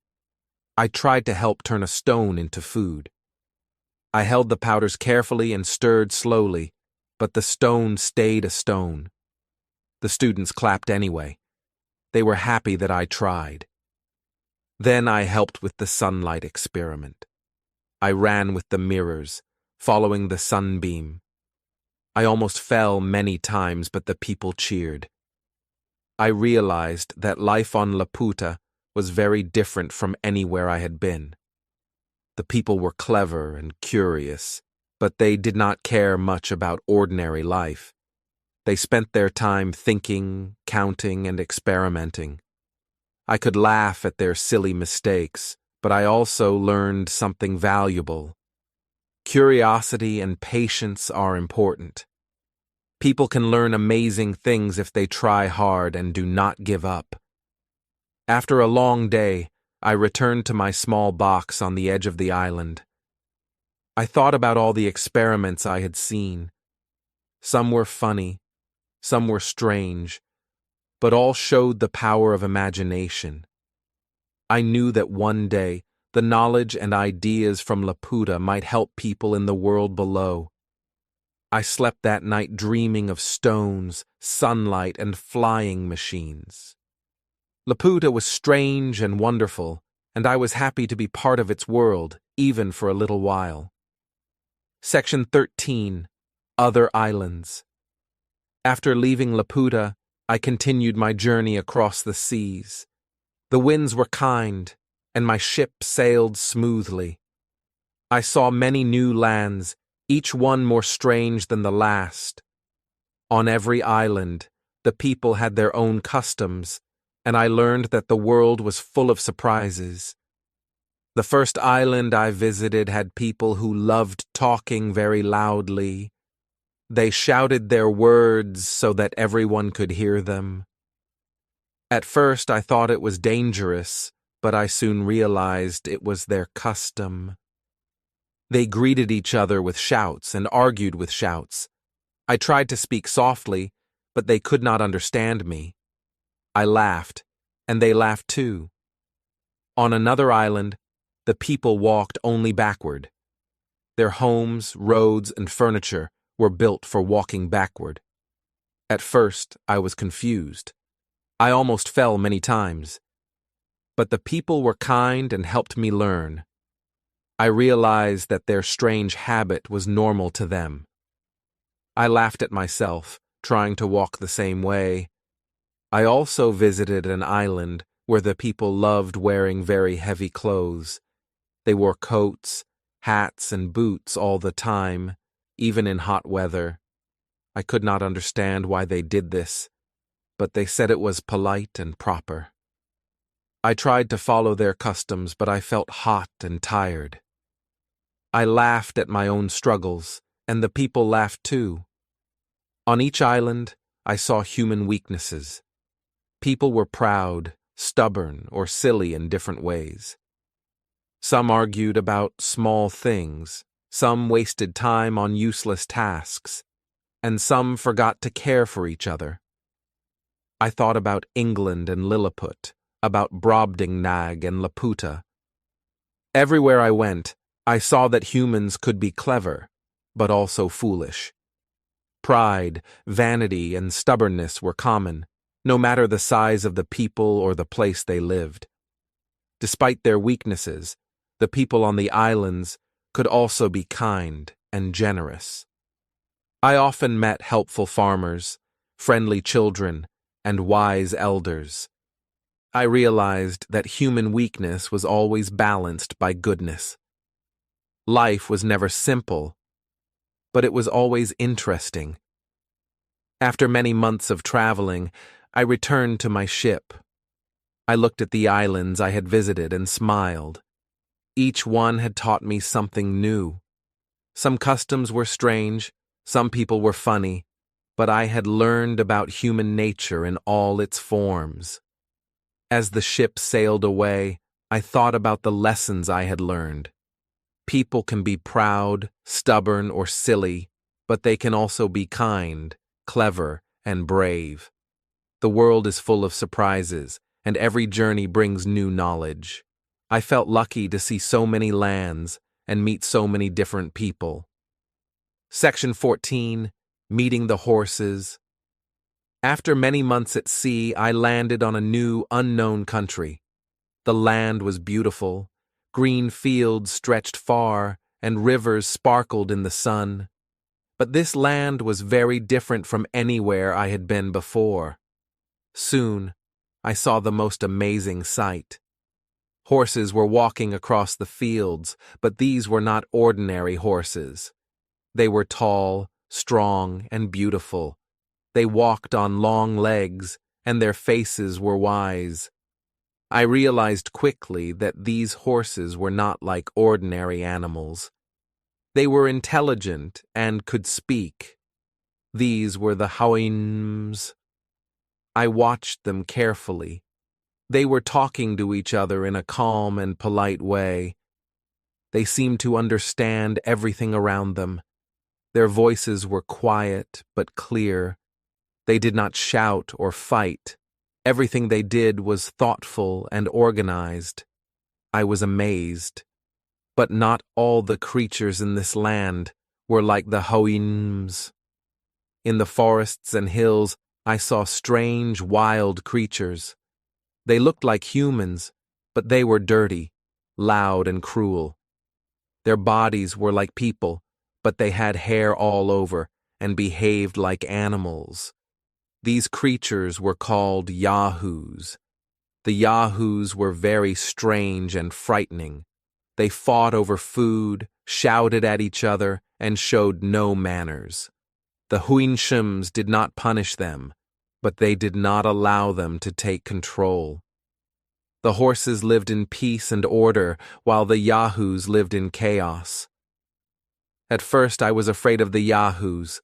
I tried to help turn a stone into food. I held the powders carefully and stirred slowly, but the stone stayed a stone. The students clapped anyway. They were happy that I tried. Then I helped with the sunlight experiment. I ran with the mirrors, following the sunbeam. I almost fell many times, but the people cheered. I realized that life on Laputa was very different from anywhere I had been. The people were clever and curious, but they did not care much about ordinary life. They spent their time thinking, counting, and experimenting. I could laugh at their silly mistakes, but I also learned something valuable. Curiosity and patience are important. People can learn amazing things if they try hard and do not give up. After a long day, I returned to my small box on the edge of the island. I thought about all the experiments I had seen. Some were funny, some were strange, but all showed the power of imagination. I knew that one day, the knowledge and ideas from Laputa might help people in the world below. I slept that night dreaming of stones, sunlight, and flying machines. Laputa was strange and wonderful, and I was happy to be part of its world, even for a little while. Section 13. Other Islands. After leaving Laputa, I continued my journey across the seas. The winds were kind, and my ship sailed smoothly. I saw many new lands, each one more strange than the last. On every island, the people had their own customs, and I learned that the world was full of surprises. The first island I visited had people who loved talking very loudly. They shouted their words so that everyone could hear them. At first I thought it was dangerous, but I soon realized it was their custom. They greeted each other with shouts and argued with shouts. I tried to speak softly, but they could not understand me. I laughed, and they laughed too. On another island, the people walked only backward. Their homes, roads, and furniture were built for walking backward. At first, I was confused. I almost fell many times. But the people were kind and helped me learn. I realized that their strange habit was normal to them. I laughed at myself, trying to walk the same way. I also visited an island where the people loved wearing very heavy clothes. They wore coats, hats, and boots all the time, even in hot weather. I could not understand why they did this, but they said it was polite and proper. I tried to follow their customs, but I felt hot and tired. I laughed at my own struggles, and the people laughed too. On each island, I saw human weaknesses. People were proud, stubborn, or silly in different ways. Some argued about small things, some wasted time on useless tasks, and some forgot to care for each other. I thought about England and Lilliput, about Brobdingnag and Laputa. Everywhere I went, I saw that humans could be clever, but also foolish. Pride, vanity, and stubbornness were common, no matter the size of the people or the place they lived. Despite their weaknesses, the people on the islands could also be kind and generous. I often met helpful farmers, friendly children, and wise elders. I realized that human weakness was always balanced by goodness. Life was never simple, but it was always interesting. After many months of traveling, I returned to my ship. I looked at the islands I had visited and smiled. Each one had taught me something new. Some customs were strange, some people were funny, but I had learned about human nature in all its forms. As the ship sailed away, I thought about the lessons I had learned. People can be proud, stubborn, or silly, but they can also be kind, clever, and brave. The world is full of surprises, and every journey brings new knowledge. I felt lucky to see so many lands and meet so many different people. Section 14, Meeting the Horses. After many months at sea, I landed on a new, unknown country. The land was beautiful. Green fields stretched far, and rivers sparkled in the sun. But this land was very different from anywhere I had been before. Soon, I saw the most amazing sight. Horses were walking across the fields, but these were not ordinary horses. They were tall, strong, and beautiful. They walked on long legs, and their faces were wise. I realized quickly that these horses were not like ordinary animals. They were intelligent and could speak. These were the Houyhnhnms. I watched them carefully. They were talking to each other in a calm and polite way. They seemed to understand everything around them. Their voices were quiet but clear. They did not shout or fight. Everything they did was thoughtful and organized. I was amazed. But not all the creatures in this land were like the Houyhnhnms. In the forests and hills, I saw strange, wild creatures. They looked like humans, but they were dirty, loud, and cruel. Their bodies were like people, but they had hair all over and behaved like animals. These creatures were called Yahoos. The Yahoos were very strange and frightening. They fought over food, shouted at each other, and showed no manners. The Houyhnhnms did not punish them, but they did not allow them to take control. The horses lived in peace and order, while the Yahoos lived in chaos. At first I was afraid of the Yahoos.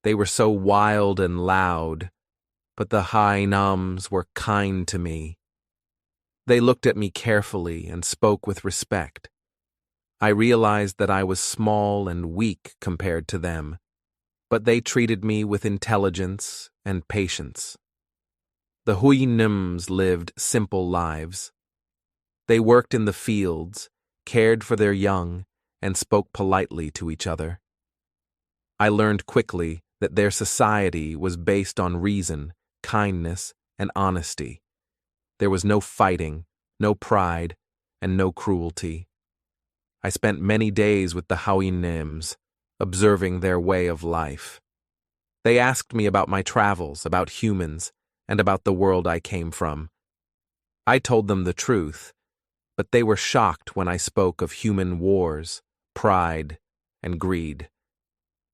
They were so wild and loud, but the Houyhnhnms were kind to me. They looked at me carefully and spoke with respect. I realized that I was small and weak compared to them, but they treated me with intelligence and patience. The Houyhnhnms lived simple lives. They worked in the fields, cared for their young, and spoke politely to each other. I learned quickly that their society was based on reason, kindness, and honesty. There was no fighting, no pride, and no cruelty. I spent many days with the Houyhnhnms, observing their way of life. They asked me about my travels, about humans, and about the world I came from. I told them the truth, but they were shocked when I spoke of human wars, pride, and greed.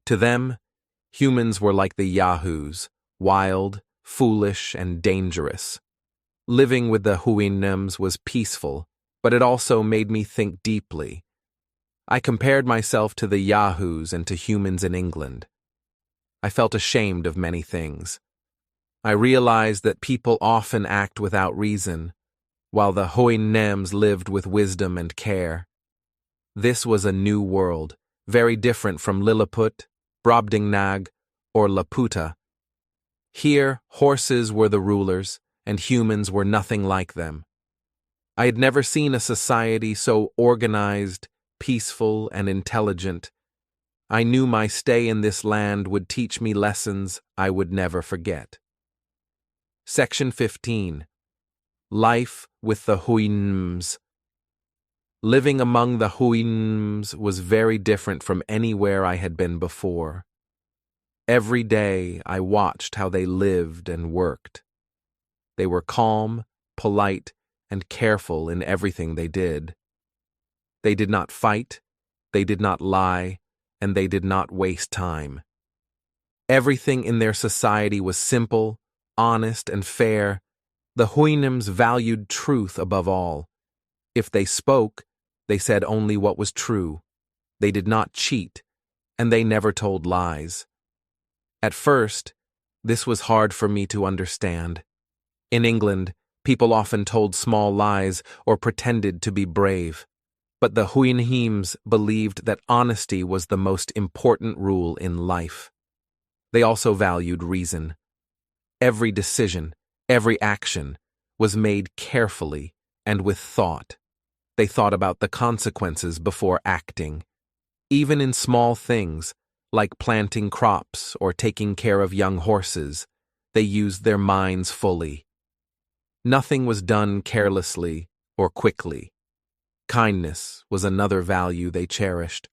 To them, humans were like the Yahoos, wild, foolish, and dangerous. Living with the Houyhnhnms was peaceful, but it also made me think deeply. I compared myself to the Yahoos and to humans in England. I felt ashamed of many things. I realized that people often act without reason, while the Houyhnhnms lived with wisdom and care. This was a new world, very different from Lilliput, Brobdingnag, or Laputa. Here, horses were the rulers, and humans were nothing like them. I had never seen a society so organized, peaceful, and intelligent. I knew my stay in this land would teach me lessons I would never forget. Section 15. Life with the Houyhnhnms. Living among the Houyhnhnms was very different from anywhere I had been before. Every day I watched how they lived and worked. They were calm, polite, and careful in everything they did. They did not fight, they did not lie, and they did not waste time. Everything in their society was simple, honest, and fair. The Houyhnhnms valued truth above all. If they spoke, they said only what was true. They did not cheat, and they never told lies. At first, this was hard for me to understand. In England, people often told small lies or pretended to be brave. But the Houyhnhnms believed that honesty was the most important rule in life. They also valued reason. Every decision, every action, was made carefully and with thought. They thought about the consequences before acting. Even in small things, like planting crops or taking care of young horses, they used their minds fully. Nothing was done carelessly or quickly. Kindness was another value they cherished.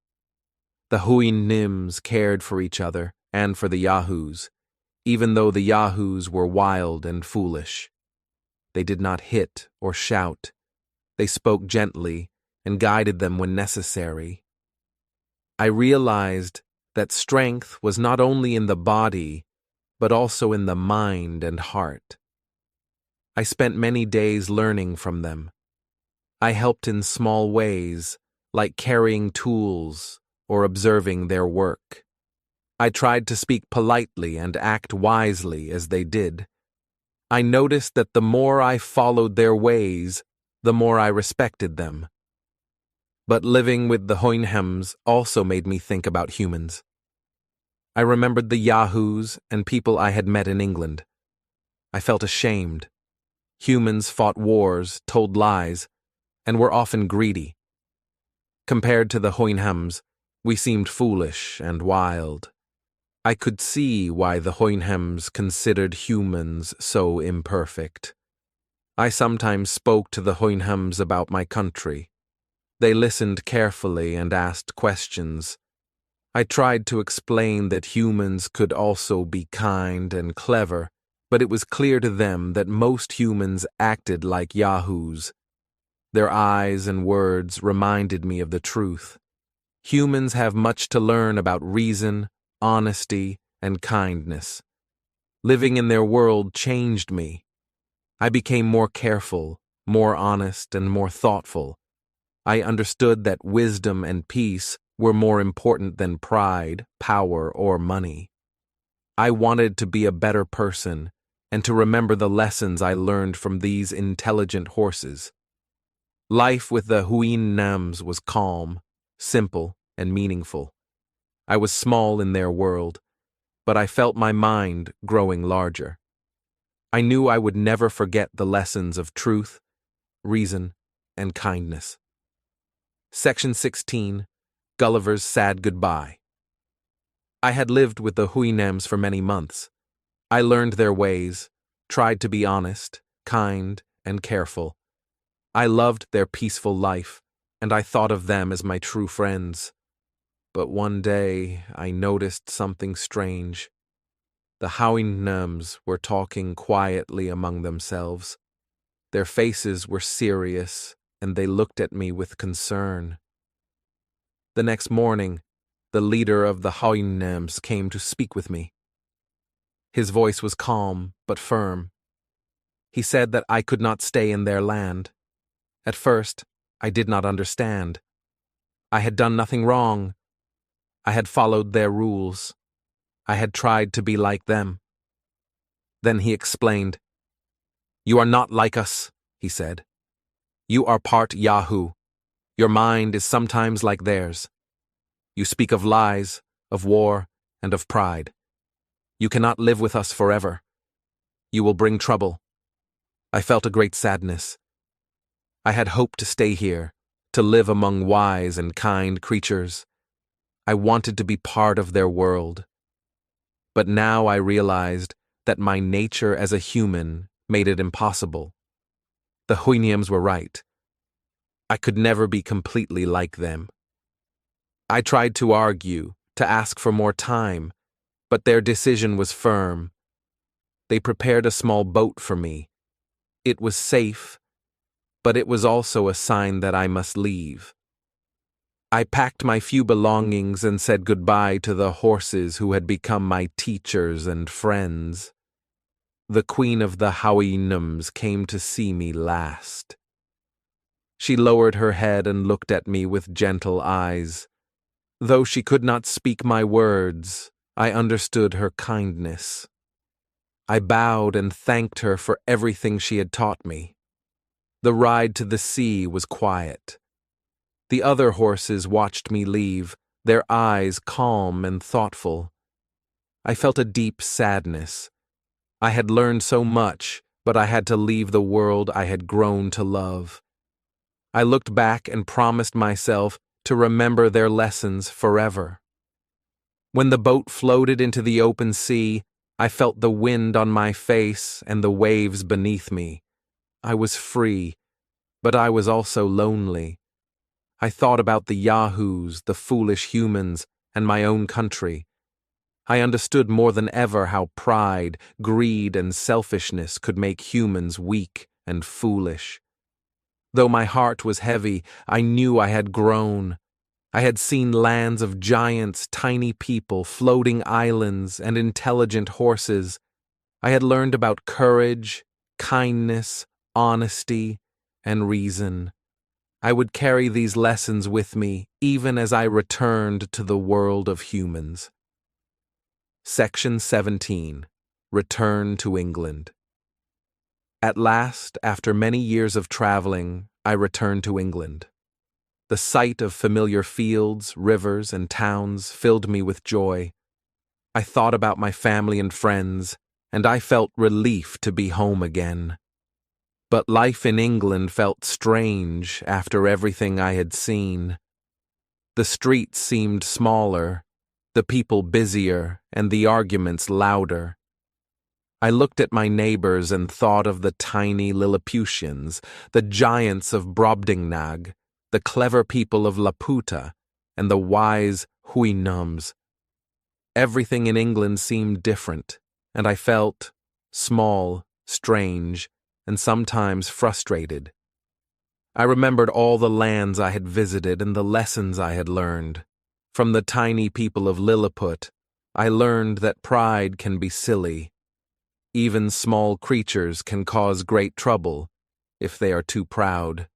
The Houyhnhnms cared for each other and for the Yahoos, even though the Yahoos were wild and foolish. They did not hit or shout. They spoke gently and guided them when necessary. I realized that strength was not only in the body, but also in the mind and heart. I spent many days learning from them. I helped in small ways, like carrying tools or observing their work. I tried to speak politely and act wisely as they did. I noticed that the more I followed their ways, the more I respected them. But living with the Houyhnhnms also made me think about humans. I remembered the Yahoos and people I had met in England. I felt ashamed. Humans fought wars, told lies, and were often greedy. Compared to the Houyhnhnms, we seemed foolish and wild. I could see why the Houyhnhnms considered humans so imperfect. I sometimes spoke to the Houyhnhnms about my country. They listened carefully and asked questions. I tried to explain that humans could also be kind and clever, but it was clear to them that most humans acted like yahoos. Their eyes and words reminded me of the truth. Humans have much to learn about reason, honesty, and kindness. Living in their world changed me. I became more careful, more honest, and more thoughtful. I understood that wisdom and peace were more important than pride, power, or money. I wanted to be a better person and to remember the lessons I learned from these intelligent horses. Life with the Houyhnhnms was calm, simple, and meaningful. I was small in their world, but I felt my mind growing larger. I knew I would never forget the lessons of truth, reason, and kindness. Section 16. Gulliver's Sad Goodbye. I had lived with the Houyhnhnms for many months. I learned their ways, tried to be honest, kind, and careful. I loved their peaceful life, and I thought of them as my true friends. But one day I noticed something strange. The Houyhnhnms were talking quietly among themselves. Their faces were serious, and they looked at me with concern. The next morning, the leader of the Houyhnhnms came to speak with me. His voice was calm but firm. He said that I could not stay in their land. At first, I did not understand. I had done nothing wrong. I had followed their rules. I had tried to be like them. Then he explained. "You are not like us," he said. "You are part Yahoo. Your mind is sometimes like theirs. You speak of lies, of war, and of pride. You cannot live with us forever. You will bring trouble." I felt a great sadness. I had hoped to stay here, to live among wise and kind creatures. I wanted to be part of their world. But now I realized that my nature as a human made it impossible. The Houyhnhnms were right. I could never be completely like them. I tried to argue, to ask for more time, but their decision was firm. They prepared a small boat for me. It was safe, but it was also a sign that I must leave. I packed my few belongings and said goodbye to the horses who had become my teachers and friends. The queen of the Houyhnhnms came to see me last. She lowered her head and looked at me with gentle eyes. Though she could not speak my words, I understood her kindness. I bowed and thanked her for everything she had taught me. The ride to the sea was quiet. The other horses watched me leave, their eyes calm and thoughtful. I felt a deep sadness. I had learned so much, but I had to leave the world I had grown to love. I looked back and promised myself to remember their lessons forever. When the boat floated into the open sea, I felt the wind on my face and the waves beneath me. I was free, but I was also lonely. I thought about the Yahoos, the foolish humans, and my own country. I understood more than ever how pride, greed, and selfishness could make humans weak and foolish. Though my heart was heavy, I knew I had grown. I had seen lands of giants, tiny people, floating islands, and intelligent horses. I had learned about courage, kindness, honesty, and reason. I would carry these lessons with me even as I returned to the world of humans. Section 17. Return to England. At last, after many years of traveling, I returned to England. The sight of familiar fields, rivers, and towns filled me with joy. I thought about my family and friends, and I felt relief to be home again. But life in England felt strange after everything I had seen. The streets seemed smaller, the people busier, and the arguments louder. I looked at my neighbors and thought of the tiny Lilliputians, the giants of Brobdingnag, the clever people of Laputa, and the wise Houyhnhnms. Everything in England seemed different, and I felt small, strange, and sometimes frustrated. I remembered all the lands I had visited and the lessons I had learned. From the tiny people of Lilliput, I learned that pride can be silly. Even small creatures can cause great trouble if they are too proud.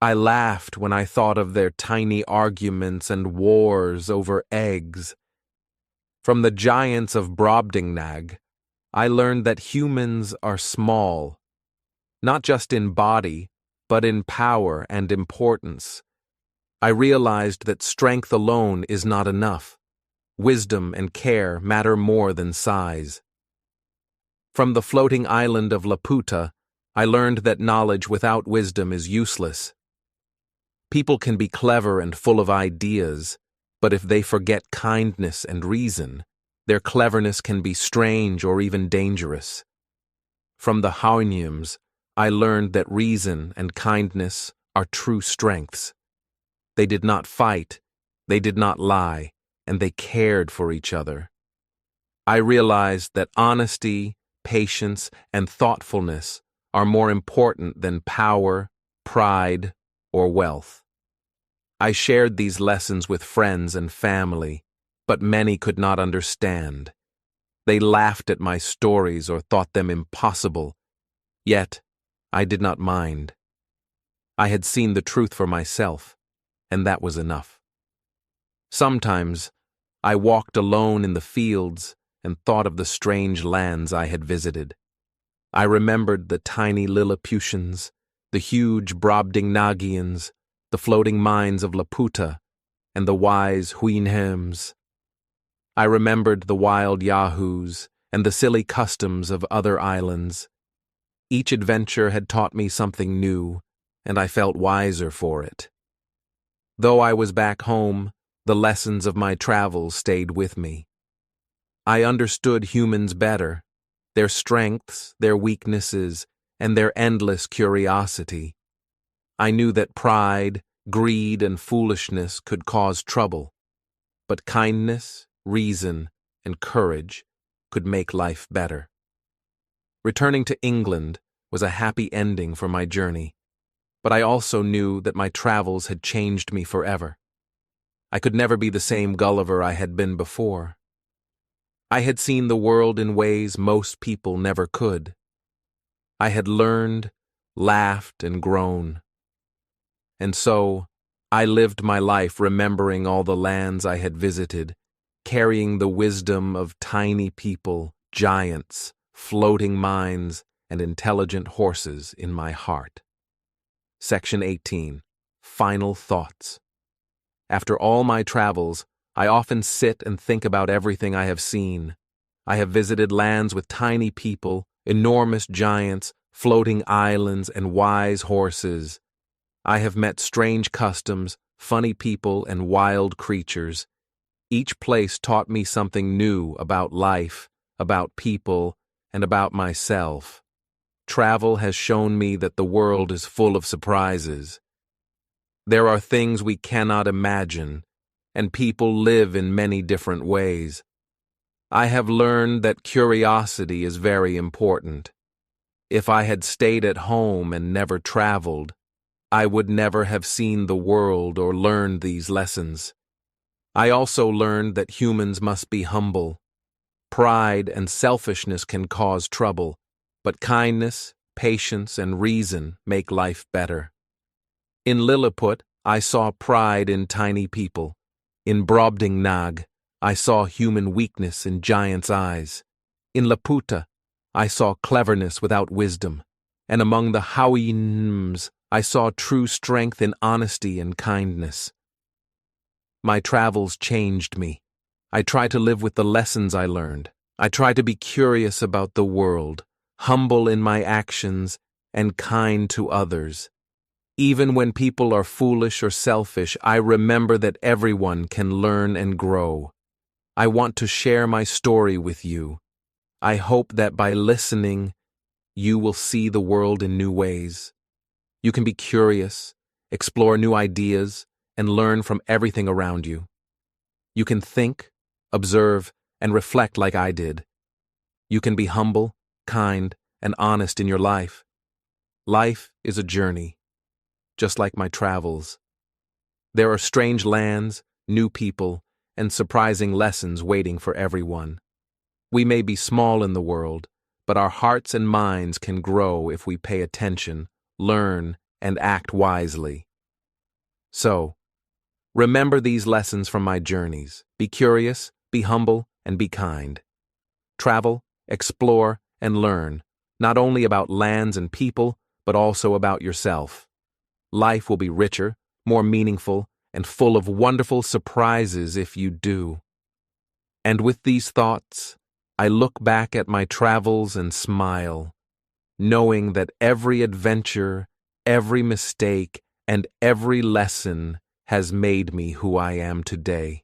I laughed when I thought of their tiny arguments and wars over eggs. From the giants of Brobdingnag, I learned that humans are small, not just in body, but in power and importance. I realized that strength alone is not enough. Wisdom and care matter more than size. From the floating island of Laputa, I learned that knowledge without wisdom is useless. People can be clever and full of ideas, but if they forget kindness and reason, their cleverness can be strange or even dangerous. From the Houyhnhnms, I learned that reason and kindness are true strengths. They did not fight, they did not lie, and they cared for each other. I realized that honesty, patience, and thoughtfulness are more important than power, pride, or wealth. I shared these lessons with friends and family, but many could not understand. They laughed at my stories or thought them impossible. Yet, I did not mind. I had seen the truth for myself, and that was enough. Sometimes, I walked alone in the fields, and thought of the strange lands I had visited. I remembered the tiny Lilliputians, the huge Brobdingnagians, the floating mines of Laputa, and the wise Houyhnhnms. I remembered the wild yahoos and the silly customs of other islands. Each adventure had taught me something new, and I felt wiser for it. Though I was back home, the lessons of my travels stayed with me. I understood humans better, their strengths, their weaknesses, and their endless curiosity. I knew that pride, greed, and foolishness could cause trouble, but kindness, reason, and courage could make life better. Returning to England was a happy ending for my journey, but I also knew that my travels had changed me forever. I could never be the same Gulliver I had been before. I had seen the world in ways most people never could. I had learned, laughed, and grown. And so, I lived my life remembering all the lands I had visited, carrying the wisdom of tiny people, giants, floating mines, and intelligent horses in my heart. Section 18. Final Thoughts. After all my travels, I often sit and think about everything I have seen. I have visited lands with tiny people, enormous giants, floating islands, and wise horses. I have met strange customs, funny people, and wild creatures. Each place taught me something new about life, about people, and about myself. Travel has shown me that the world is full of surprises. There are things we cannot imagine, and people live in many different ways. I have learned that curiosity is very important. If I had stayed at home and never traveled, I would never have seen the world or learned these lessons. I also learned that humans must be humble. Pride and selfishness can cause trouble, but kindness, patience, and reason make life better. In Lilliput, I saw pride in tiny people. In Brobdingnag, I saw human weakness in giants' eyes. In Laputa, I saw cleverness without wisdom. And among the Houyhnhnms, I saw true strength in honesty and kindness. My travels changed me. I try to live with the lessons I learned. I try to be curious about the world, humble in my actions, and kind to others. Even when people are foolish or selfish, I remember that everyone can learn and grow. I want to share my story with you. I hope that by listening, you will see the world in new ways. You can be curious, explore new ideas, and learn from everything around you. You can think, observe, and reflect like I did. You can be humble, kind, and honest in your life. Life is a journey, just like my travels. There are strange lands, new people, and surprising lessons waiting for everyone. We may be small in the world, but our hearts and minds can grow if we pay attention, learn, and act wisely. So, remember these lessons from my journeys. Be curious, be humble, and be kind. Travel, explore, and learn, not only about lands and people, but also about yourself. Life will be richer, more meaningful, and full of wonderful surprises if you do. And with these thoughts, I look back at my travels and smile, knowing that every adventure, every mistake, and every lesson has made me who I am today.